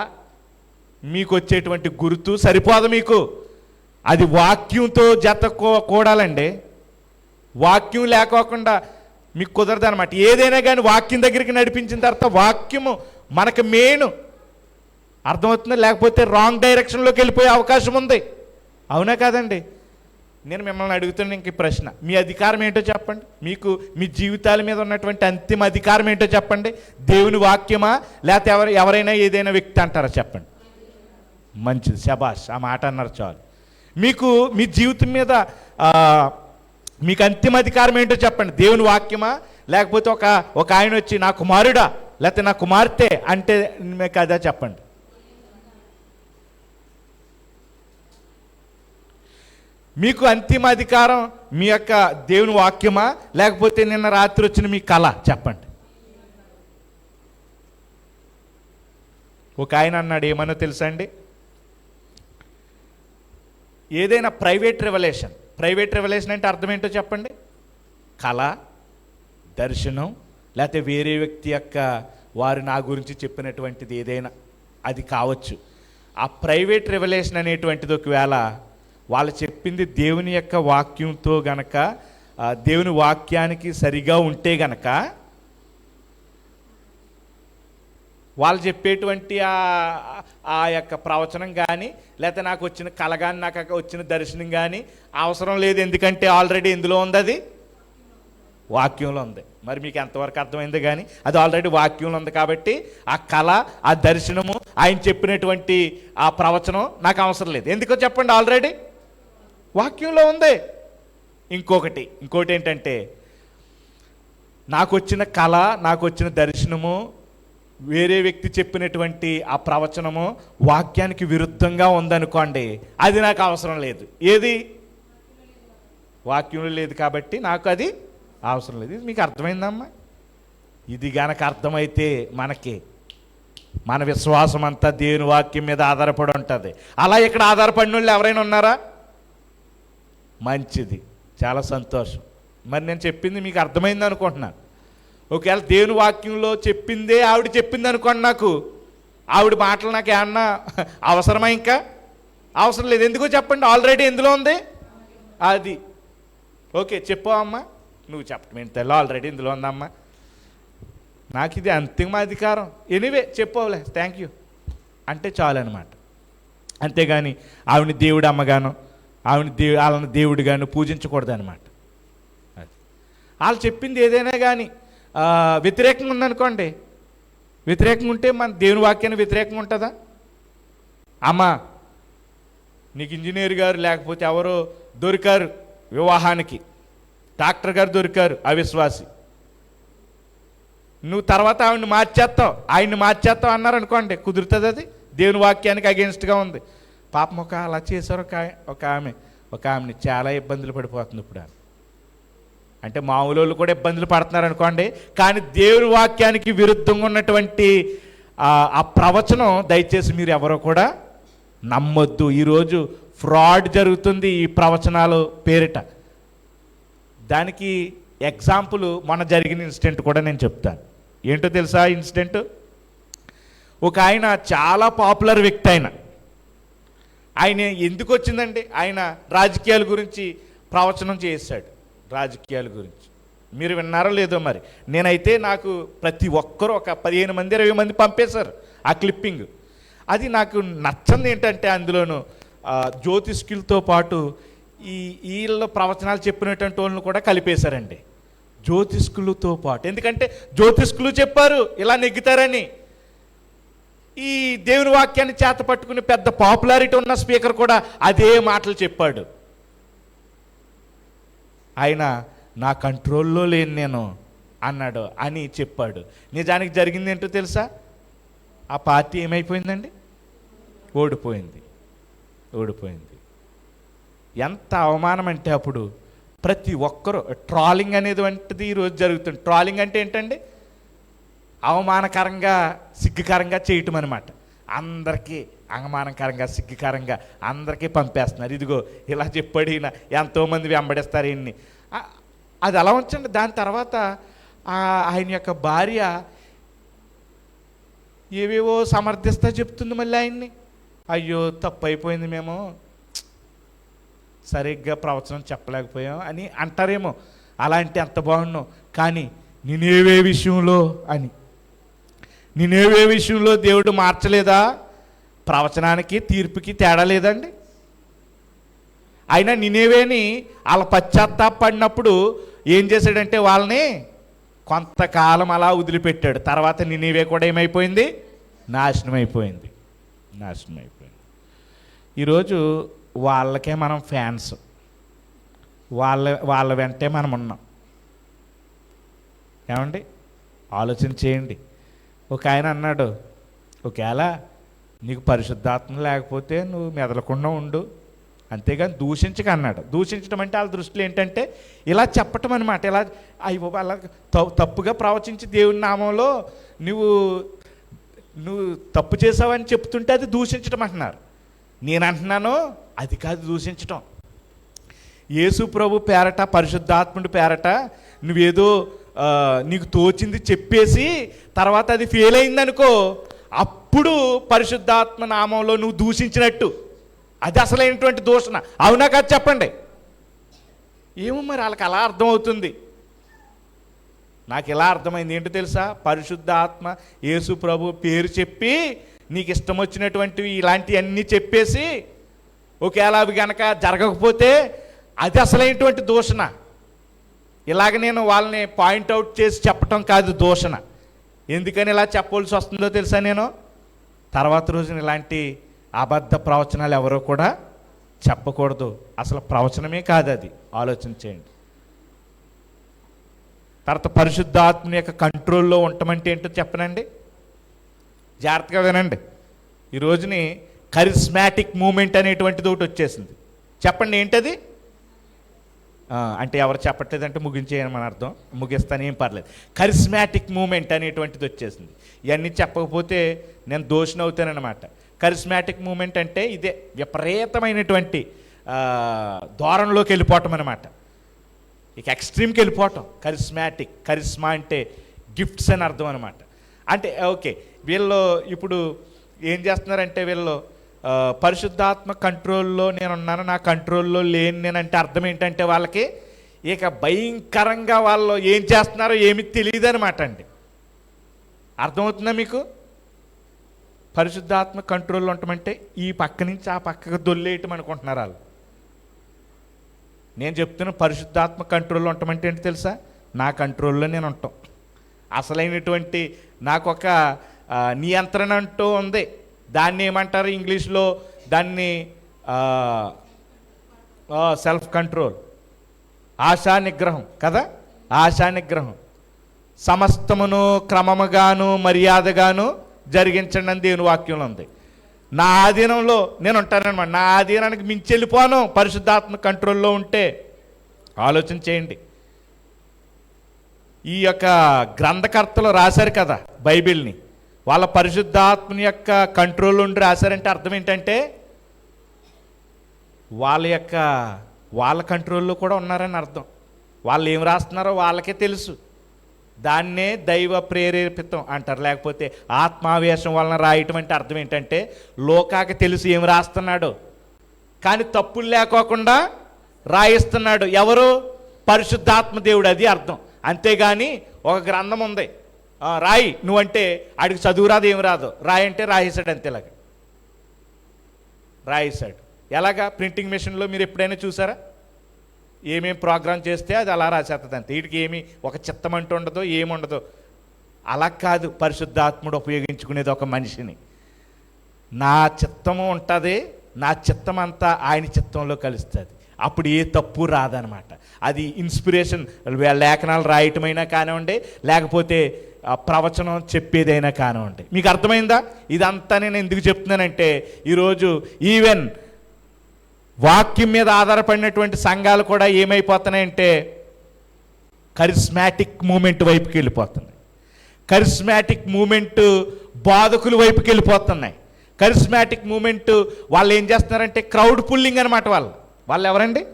మీకు వచ్చేటువంటి గుర్తు సరిపోదు. మీకు అది వాక్యంతో జత కూడాలండి. వాక్యం లేకోకుండా మీకు కుదరదు అనమాట. ఏదైనా కానీ వాక్యం దగ్గరికి నడిపించిన తర్వాత వాక్యము మనకు మెయిన్. అర్థమవుతుందా? లేకపోతే రాంగ్ డైరెక్షన్లోకి వెళ్ళిపోయే అవకాశం ఉంది. అవునా కాదండి? నేను మిమ్మల్ని అడుగుతున్న ఇంక ప్రశ్న, మీ అధికారం ఏంటో చెప్పండి. మీకు మీ జీవితాల మీద ఉన్నటువంటి అంతిమ అధికారం ఏంటో చెప్పండి. దేవుని వాక్యమా, లేకపోతే ఎవరైనా ఏదైనా వ్యక్తి అంటారా? చెప్పండి. మంచిది, శబాష్, ఆ మాట అన్నారు చాలు. మీకు మీ జీవితం మీద మీకు అంతిమ అధికారం ఏంటో చెప్పండి. దేవుని వాక్యమా, లేకపోతే ఒక ఆయన వచ్చి నా కుమారుడా లేకపోతే నా కుమార్తె అంటే మీకు అదా? చెప్పండి. మీకు అంతిమ అధికారం మీ యొక్క దేవుని వాక్యమా, లేకపోతే నిన్న రాత్రి వచ్చిన మీ కళ? చెప్పండి. ఒక ఆయన అన్నాడు, ఏమన్నా తెలుసా అండి? ఏదైనా ప్రైవేట్ రెవల్యూషన్ అంటే అర్థం ఏంటో చెప్పండి. కళ, దర్శనం, లేకపోతే వేరే వ్యక్తి యొక్క వారు నా గురించి చెప్పినటువంటిది ఏదైనా అది కావచ్చు. ఆ ప్రైవేట్ రెవల్యూషన్ అనేటువంటిది ఒకవేళ వాళ్ళు చెప్పింది దేవుని యొక్క వాక్యంతో గనక, దేవుని వాక్యానికి సరిగా ఉంటే గనక, వాళ్ళు చెప్పేటువంటి ఆ యొక్క ప్రవచనం కానీ, లేకపోతే నాకు వచ్చిన కళ కానీ, నాకు వచ్చిన దర్శనం కానీ అవసరం లేదు. ఎందుకంటే ఆల్రెడీ ఎందులో ఉంది? అది వాక్యంలో ఉంది. మరి మీకు ఎంతవరకు అర్థమైంది? కానీ అది ఆల్రెడీ వాక్యంలో ఉంది కాబట్టి ఆ కళ, ఆ దర్శనము, ఆయన చెప్పినటువంటి ఆ ప్రవచనం నాకు అవసరం లేదు. ఎందుకో చెప్పండి? ఆల్రెడీ వాక్యంలో ఉంది. ఇంకోటి ఏంటంటే, నాకు వచ్చిన కళ, నాకు వచ్చిన దర్శనము, వేరే వ్యక్తి చెప్పినటువంటి ఆ ప్రవచనము వాక్యానికి విరుద్ధంగా ఉందనుకోండి, అది నాకు అవసరం లేదు. ఏది? వాక్యంలో లేదు కాబట్టి నాకు అది అవసరం లేదు. ఇది మీకు అర్థమైందమ్మా? ఇది గనక అర్థమైతే మన విశ్వాసం అంతా దేవుని వాక్యం మీద ఆధారపడి ఉంటుంది. అలా ఇక్కడ ఆధారపడిన వాళ్ళు ఎవరైనా ఉన్నారా? మంచిది, చాలా సంతోషం. మరి నేను చెప్పింది మీకు అర్థమైంది అనుకుంటున్నాను. ఒకవేళ దేవుని వాక్యంలో చెప్పిందే ఆవిడ చెప్పింది అనుకోండి, నాకు ఆవిడ మాటలు నాకు ఏమన్నా అవసరమా? ఇంకా అవసరం లేదు. ఎందుకో చెప్పండి, ఆల్రెడీ ఎందులో ఉంది అది. ఓకే చెప్పు అమ్మా, నువ్వు చెప్పడం ఏంటి తెల్ల, ఆల్రెడీ ఇందులో ఉందమ్మా, నాకు ఇది అంతిమ అధికారం, ఎనీవే చెప్పవలే, థ్యాంక్ యూ అంటే చాలు అనమాట. అంతేగాని ఆవిడని దేవుడు అమ్మగాను, వాళ్ళని దేవుడిగాను పూజించకూడదు అనమాట. అది వాళ్ళు చెప్పింది ఏదైనా కానీ వ్యతిరేకంగా ఉందనుకోండి, వ్యతిరేకంగా ఉంటే మన దేవుని వాక్యాన్ని వ్యతిరేకంగా ఉంటుందా? అమ్మా నీకు ఇంజనీర్ గారు లేకపోతే ఎవరో దొరికారు వివాహానికి, డాక్టర్ గారు దొరికారు అవిశ్వాసి, నువ్వు తర్వాత ఆయన్ని మార్చేస్తావు అన్నారు అనుకోండి, కుదురుతుంది? అది దేవుని వాక్యానికి అగెన్స్ట్గా ఉంది. పాపం అలా చేశారు ఒక ఆమెని చాలా ఇబ్బందులు పడిపోతుంది ఇప్పుడు ఆమె. అంటే మామూలు వాళ్ళు కూడా ఇబ్బందులు పడుతున్నారు అనుకోండి, కానీ దేవుని వాక్యానికి విరుద్ధంగా ఉన్నటువంటి ఆ ప్రవచనం దయచేసి మీరు ఎవరో కూడా నమ్మొద్దు. ఈరోజు ఫ్రాడ్ జరుగుతుంది ఈ ప్రవచనాలు పేరిట. దానికి ఎగ్జాంపుల్ మొన్న జరిగిన ఇన్సిడెంట్ కూడా నేను చెప్తాను. ఏంటో తెలుసా ఇన్సిడెంట్? ఒక ఆయన చాలా పాపులర్ వ్యక్తి, ఆయన ఎందుకు వచ్చిందండి, ఆయన రాజకీయాల గురించి ప్రవచనం చేశాడు. రాజకీయాల గురించి మీరు విన్నారో లేదో మరి, నేనైతే నాకు ప్రతి ఒక్కరూ ఒక 15 మంది 20 మంది పంపేశారు ఆ క్లిప్పింగ్. అది నాకు నచ్చంది ఏంటంటే అందులోనూ జ్యోతిష్కులతో పాటు వీళ్ళ ప్రవచనాలు చెప్పినటువంటి వాళ్ళని కూడా కలిపేశారండి, జ్యోతిష్కులతో పాటు. ఎందుకంటే జ్యోతిష్కులు చెప్పారు ఇలా నెగ్గుతారని. ఈ దేవుని వాక్యాన్ని చేత పట్టుకుని పెద్ద పాపులారిటీ ఉన్న స్పీకర్ కూడా అదే మాటలు చెప్పాడు. ఆయన నా కంట్రోల్లో లేను నేను అన్నాడు అని చెప్పాడు. నిజానికి జరిగింది ఏంటో తెలుసా? ఆ పార్టీ ఏమైపోయిందండి? ఓడిపోయింది. ఎంత అవమానం అంటే అప్పుడు ప్రతి ఒక్కరూ ట్రాలింగ్ అనేది వంటిది ఈరోజు జరుగుతుంది. ట్రాలింగ్ అంటే ఏంటండి? అవమానకరంగా సిగ్గుకరంగా చేయటం అనమాట. అందరికీ అవమానకరంగా సిగ్గుకరంగా అందరికీ పంపేస్తున్నారు. ఇదిగో ఇలా చెప్పాడు ఈయన, ఎంతోమంది వెంబడిస్తారు ఈయన్ని. అది అలా ఉంచండి. దాని తర్వాత ఆయన యొక్క భార్య ఏవేవో సమర్థిస్తా చెప్తుంది మళ్ళీ ఆయన్ని. అయ్యో తప్పు అయిపోయింది, మేము సరిగ్గా ప్రవచనం చెప్పలేకపోయాం అని అంటారేమో. అలాంటి అంత బాగున్నావు, కానీ నేనేవే విషయంలో దేవుడు మార్చలేదా? ప్రవచనానికి తీర్పుకి తేడా లేదండి. అయినా నినేవేని వాళ్ళ పశ్చాత్తాపడినప్పుడు ఏం చేశాడంటే వాళ్ళని కొంతకాలం అలా వదిలిపెట్టాడు. తర్వాత నినేవే కూడా ఏమైపోయింది? నాశనం అయిపోయింది. ఈరోజు వాళ్ళకే మనం ఫ్యాన్స్, వాళ్ళ వెంటే మనం ఉన్నాం. ఏమండి ఆలోచన చేయండి. ఒక ఆయన అన్నాడు, ఒకవేళ నీకు పరిశుద్ధాత్మ లేకపోతే నువ్వు మెదలకుండా ఉండు, అంతేగాని దూషించక అన్నాడు. దూషించడం అంటే వాళ్ళ దృష్టిలో ఏంటంటే ఇలా చెప్పటం అనమాట. ఇలా అయ్యో అలా తప్పుగా ప్రవచించి దేవుని నామంలో నువ్వు తప్పు చేసావని చెప్తుంటే అది దూషించడం అంటున్నారు. నేను అంటున్నాను అది కాదు దూషించటం. యేసు ప్రభు పేరట, పరిశుద్ధాత్ముడి పేరట నువ్వేదో నీకు తోచింది చెప్పేసి తర్వాత అది ఫెయిల్ అయిందనుకో, అప్పుడు పరిశుద్ధాత్మ నామంలో నువ్వు దూషించినట్టు. అది అసలైనటువంటి దూషణ. అవునా కాదు చెప్పండి? ఏమో మరి వాళ్ళకి అలా అర్థమవుతుంది. నాకు ఎలా అర్థమైంది ఏంటో తెలుసా? పరిశుద్ధాత్మ యేసు ప్రభు పేరు చెప్పి నీకు ఇష్టం వచ్చినటువంటివి ఇలాంటివన్నీ చెప్పేసి ఒకవేళ అవి కనుక జరగకపోతే అది అసలైనటువంటి దూషణ. ఇలాగ నేను వాళ్ళని పాయింట్అవుట్ చేసి చెప్పటం కాదు దూషణ. ఎందుకని ఇలా చెప్పవలసి వస్తుందో తెలుసా? నేను తర్వాత రోజున ఇలాంటి అబద్ధ ప్రవచనాలు ఎవరో కూడా చెప్పకూడదు. అసలు ప్రవచనమే కాదు అది. ఆలోచన చేయండి. తర్వాత పరిశుద్ధాత్మ యొక్క కంట్రోల్లో ఉండటమంటే ఏంటో చెప్పనండి, జాగ్రత్తగా వినండి. ఈ రోజుని కరిస్మాటిక్ మూమెంట్ అనేటువంటిది ఒకటి వచ్చేసింది. చెప్పండి ఏంటది? అంటే ఎవరు చెప్పట్లేదంటే ముగించేయమని అర్థం. ముగిస్తాను, ఏం పర్లేదు. కరిస్మాటిక్ మూమెంట్ అనేటువంటిది వచ్చేసింది. ఇవన్నీ చెప్పకపోతే నేను దోషిని అవుతానన్నమాట. కరిస్మాటిక్ మూమెంట్ అంటే ఇదే, విపరీతమైనటువంటి ధోరణిలోకి వెళ్ళిపోవటం అనమాట. ఇక ఎక్స్ట్రీమ్కి వెళ్ళిపోవటం. కరిస్మా అంటే గిఫ్ట్స్ అని అర్థం అనమాట. అంటే ఓకే, వీళ్ళు ఇప్పుడు ఏం చేస్తున్నారంటే వీళ్ళు పరిశుద్ధాత్మ కంట్రోల్లో నేనున్నాను, నా కంట్రోల్లో లేని నేనంటే అర్థం ఏంటంటే వాళ్ళకి ఇక భయంకరంగా వాళ్ళు ఏం చేస్తున్నారో ఏమి తెలియదు అనమాట అండి. అర్థమవుతుందా మీకు? పరిశుద్ధాత్మ కంట్రోల్లో ఉండటమంటే ఈ పక్క నుంచి ఆ పక్కకు దొల్లేయటం అనుకుంటున్నారు వాళ్ళు. నేను చెప్తున్న పరిశుద్ధాత్మ కంట్రోల్లో ఉండటమంటే ఏంటి తెలుసా? నా కంట్రోల్లో నేను ఉంటాం. అసలైనటువంటి నాకు ఒక నియంత్రణ అంటూ ఉంది. దాన్ని ఏమంటారు ఇంగ్లీష్లో? దాన్ని సెల్ఫ్ కంట్రోల్, ఆశా నిగ్రహం కదా. ఆశా నిగ్రహం. సమస్తమును క్రమముగాను మర్యాదగాను జరిగించండి అని దేవుని వాక్యంలో ఉంది. నా ఆధీనంలో నేను ఉంటానన్నమాట. నా ఆధీనానికి మించి వెళ్ళిపోను పరిశుద్ధాత్మ కంట్రోల్లో ఉంటే. ఆలోచన చేయండి. ఈ యొక్క గ్రంథకర్తలు రాశారు కదా బైబిల్ని, వాళ్ళ పరిశుద్ధాత్మని యొక్క కంట్రోల్ ఉండి రాశారంటే అర్థం ఏంటంటే వాళ్ళ కంట్రోల్లో కూడా ఉన్నారని అర్థం. వాళ్ళు ఏం రాస్తున్నారో వాళ్ళకే తెలుసు. దాన్నే దైవ ప్రేరేపితం అంటారు, లేకపోతే ఆత్మావేశం వలన రాయటం అంటే అర్థం ఏంటంటే లోకాకి తెలుసు ఏం రాస్తున్నాడు, కానీ తప్పులు లేకోకుండా రాయిస్తున్నాడు. ఎవరు? పరిశుద్ధాత్మ దేవుడు. అది అర్థం. అంతేగాని ఒక గ్రంథం ఉంది, రాయి నువ్వంటే ఆడికి చదువు రాదు, ఏం రాదు, రాయంటే రాయేశాడు. అంతేలాగా రాయేశాడు. ఎలాగా? ప్రింటింగ్ మెషిన్లో మీరు ఎప్పుడైనా చూసారా? ఏమేం ప్రోగ్రామ్ చేస్తే అది అలా రాసేస్తుంది అంతే. వీటికి ఏమి ఒక చిత్తం అంటూ ఉండదో ఏముండదో. అలా కాదు పరిశుద్ధాత్ముడు ఉపయోగించుకునేది ఒక మనిషిని. నా చిత్తము ఉంటుంది, నా చిత్తం అంతా ఆయన చిత్తంలో కలుస్తుంది. అప్పుడు ఏ తప్పు రాదనమాట. అది ఇన్స్పిరేషన్, లేఖనాలు రాయటమైనా కానివ్వండి, లేకపోతే ప్రవచనం చెప్పేదైనా కానివ్వండి. మీకు అర్థమైందా? ఇదంతా నేను ఎందుకు చెప్తున్నానంటే ఈరోజు ఈవెన్ వాక్యం మీద ఆధారపడినటువంటి సంఘాలు కూడా ఏమైపోతున్నాయంటే కరిస్మాటిక్ మూమెంట్ వైపుకి వెళ్ళిపోతున్నాయి. కరిస్మాటిక్ మూమెంట్ బాధకుల వైపుకి వెళ్ళిపోతున్నాయి. కరిస్మాటిక్ మూమెంట్ వాళ్ళు ఏం చేస్తున్నారంటే క్రౌడ్ పుల్లింగ్ అనమాట. వాళ్ళు ఎవరండి?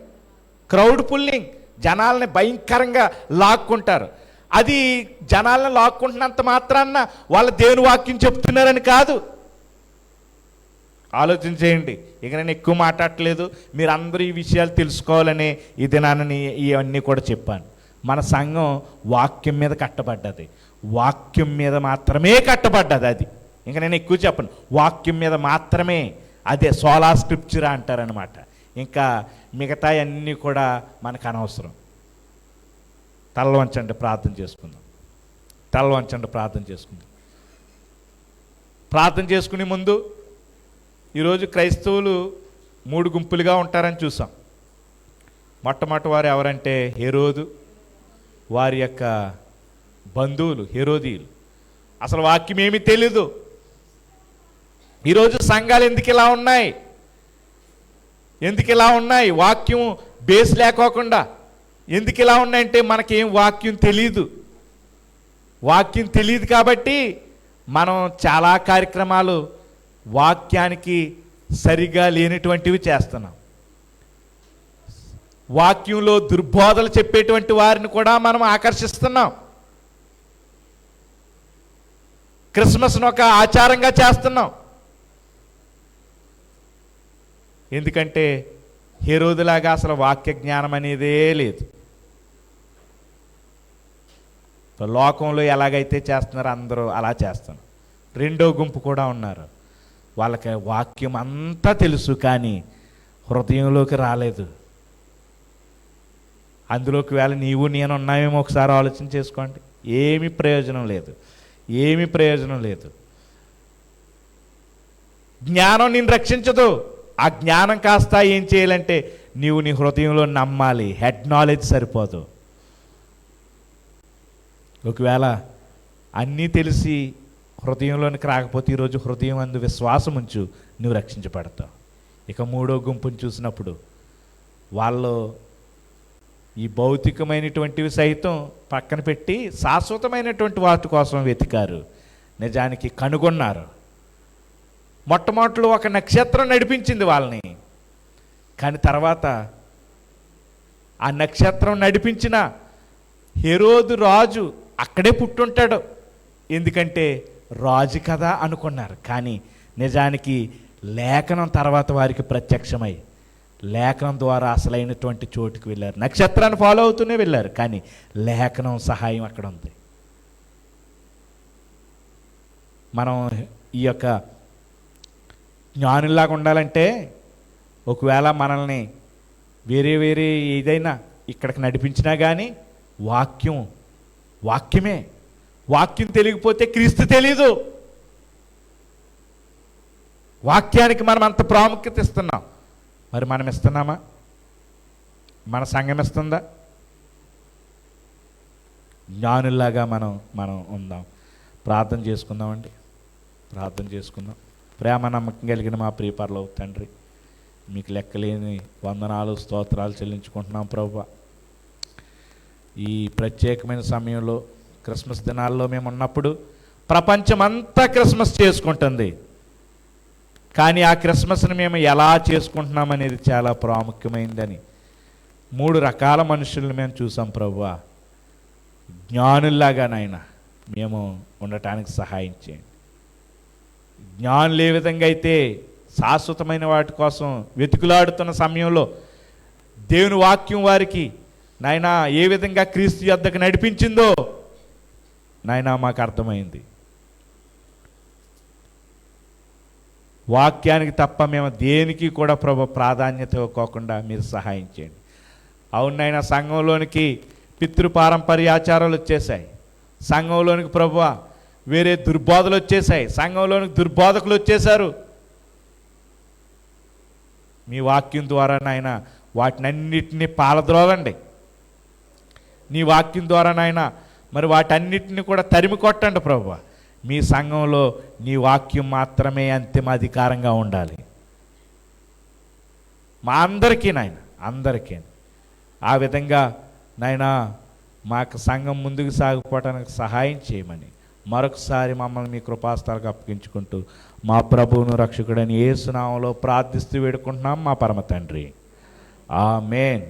Crowd pulling. జనాలని భయంకరంగా లాక్కుంటారు. అది జనాలను లాక్కుంటున్నంత మాత్రాన్న వాళ్ళ దేవుని వాక్యం చెప్తున్నారని కాదు. ఆలోచన చేయండి. ఇక నేను ఎక్కువ మాట్లాడట్లేదు, మీరు అందరూ ఈ విషయాలు తెలుసుకోవాలని ఈ దినాన్ని ఇవన్నీ కూడా చెప్పాను. మన సంఘం వాక్యం మీద కట్టబడ్డది, వాక్యం మీద మాత్రమే కట్టబడ్డది. అది ఇంకా నేను ఎక్కువ చెప్పను, వాక్యం మీద మాత్రమే. అదే సోలా స్క్రిప్చర్ అంటారనమాట. ఇంకా మిగతా అన్నీ కూడా మనకు అనవసరం. తల వంచండి, ప్రార్థన చేసుకుందాం. తల వంచండి, ప్రార్థన చేసుకుందాం. ప్రార్థన చేసుకునే ముందు ఈరోజు క్రైస్తవులు 3 గుంపులుగా ఉంటారని చూసాం. మొట్టమొదటి వారు ఎవరంటే హేరోదు, వారి యొక్క బంధువులు హేరోదీయులు. అసలు వాక్యం ఏమీ తెలీదు. ఈరోజు సంఘాలు ఎందుకు ఇలా ఉన్నాయి? ఎందుకు ఇలా ఉన్నాయి? వాక్యం బేస్ లేకోకుండా ఎందుకు ఇలా ఉన్నాయంటే మనకేం వాక్యం తెలీదు. వాక్యం తెలియదు కాబట్టి మనం చాలా కార్యక్రమాలు వాక్యానికి సరిగా లేనటువంటివి చేస్తున్నాం. వాక్యంలో దుర్బోధలు చెప్పేటువంటి వారిని కూడా మనం ఆకర్షిస్తున్నాం. క్రిస్మస్ను ఒక ఆచారంగా చేస్తున్నాం. ఎందుకంటే హేరోదులాగా అసలు వాక్య జ్ఞానం అనేదే లేదు. లోకంలో ఎలాగైతే చేస్తున్నారో అందరూ అలా చేస్తున్నారు. రెండో గుంపు కూడా ఉన్నారు. వాళ్ళకి వాక్యం అంతా తెలుసు కానీ హృదయంలోకి రాలేదు. అందులోకి వేళ నీవు నేను ఉన్నామేమో ఒకసారి ఆలోచన చేసుకోండి. ఏమీ ప్రయోజనం లేదు, ఏమీ ప్రయోజనం లేదు. జ్ఞానం నిన్ను రక్షించదు. ఆ జ్ఞానం కాస్త ఏం చేయాలంటే నీవు నీ హృదయంలో నమ్మాలి. హెడ్ నాలెడ్జ్ సరిపోదు. ఒకవేళ అన్నీ తెలిసి హృదయంలోనికి రాకపోతే ఈరోజు హృదయం అందు విశ్వాసం ఉంచు, నువ్వు రక్షించబడతావు. ఇక మూడో గుంపును చూసినప్పుడు వాళ్ళు ఈ భౌతికమైనటువంటివి సైతం పక్కన పెట్టి శాశ్వతమైనటువంటి వాటి కోసం వెతికారు, నిజానికి కనుగొన్నారు. మొట్టమొదటిలో ఒక నక్షత్రం నడిపించింది వాళ్ళని, కానీ తర్వాత ఆ నక్షత్రం నడిపించిన హేరోదు రాజు అక్కడే పుట్టుంటాడు. ఎందుకంటే రాజు కదా అనుకున్నారు, కానీ నిజానికి లేఖనం తర్వాత వారికి ప్రత్యక్షమై లేఖనం ద్వారా అసలైనటువంటి చోటుకి వెళ్ళారు. నక్షత్రాన్ని ఫాలో అవుతూనే వెళ్ళారు, కానీ లేఖనం సహాయం అక్కడ ఉంది. మనం ఈ యొక్క జ్ఞానుల్లాగా ఉండాలంటే ఒకవేళ మనల్ని వేరే వేరే ఏదైనా ఇక్కడికి నడిపించినా కానీ వాక్యమే. వాక్యం తెలియకపోతే క్రీస్తు తెలీదు. వాక్యానికి మనం అంత ప్రాముఖ్యత ఇస్తున్నాం. మరి మనం ఇస్తున్నామా? మన సంఘం ఇస్తుందా? జ్ఞానుల్లాగా మనం ఉందాం. ప్రార్థన చేసుకుందామండి. ప్రార్థన చేసుకుందాం. ప్రేమ నమ్మకం కలిగిన మా ప్రియ పరలోక తండ్రి, మీకు లెక్కలేని వందనాలు స్తోత్రాలు చెల్లించుకుంటున్నాం ప్రభువా. ఈ ప్రత్యేకమైన సమయంలో క్రిస్మస్ దినాల్లో మేము ఉన్నప్పుడు ప్రపంచమంతా క్రిస్మస్ చేసుకుంటుంది. కానీ ఆ క్రిస్మస్ని మేము ఎలా చేసుకుంటున్నాం అనేది చాలా ప్రాముఖ్యమైందని 3 రకాల మనుషుల్ని మేము చూసాం ప్రభువా. జ్ఞానుల్లాగా నాయన మేము ఉండటానికి సహాయం చేయండి. జ్ఞానులు ఏ విధంగా అయితే శాశ్వతమైన వాటి కోసం వెతుకులాడుతున్న సమయంలో దేవుని వాక్యం వారికి నాయన ఏ విధంగా క్రీస్తు యొద్దకు నడిపించిందో నాయన మాకు అర్థమైంది. వాక్యానికి తప్ప మేము దేనికి కూడా ప్రభు ప్రాధాన్యత ఇవ్వకోకుండా మీరు సహాయం చేయండి. అవునైనా సంఘంలోనికి పితృపారంపర్యాచారాలు వచ్చేసాయి. సంఘంలోనికి ప్రభువా వేరే దుర్బోధలు వచ్చేసాయి. సంఘంలోనికి దుర్బోధకులు వచ్చేశారు. మీ వాక్యం ద్వారా నాయన వాటినన్నిటినీ పాలద్రోలండి. నీ వాక్యం ద్వారా నాయన మరి వాటన్నిటిని కూడా తరిమి కొట్టండి ప్రభువా. మీ సంఘంలో నీ వాక్యం మాత్రమే అంతిమ అధికారంగా ఉండాలి. మా అందరికీ నాయన, అందరికీ ఆ విధంగా నాయన మాకు సంఘం ముందుకు సాగిపోవడానికి సహాయం చేయమని మరొకసారి మమ్మల్ని మీ కృపాస్థలకు అప్పగించుకుంటూ మా ప్రభువును రక్షకుడని యేసు నామములో ప్రార్థిస్తూ వేడుకుంటున్నాం మా పరమ తండ్రి. ఆమేన్.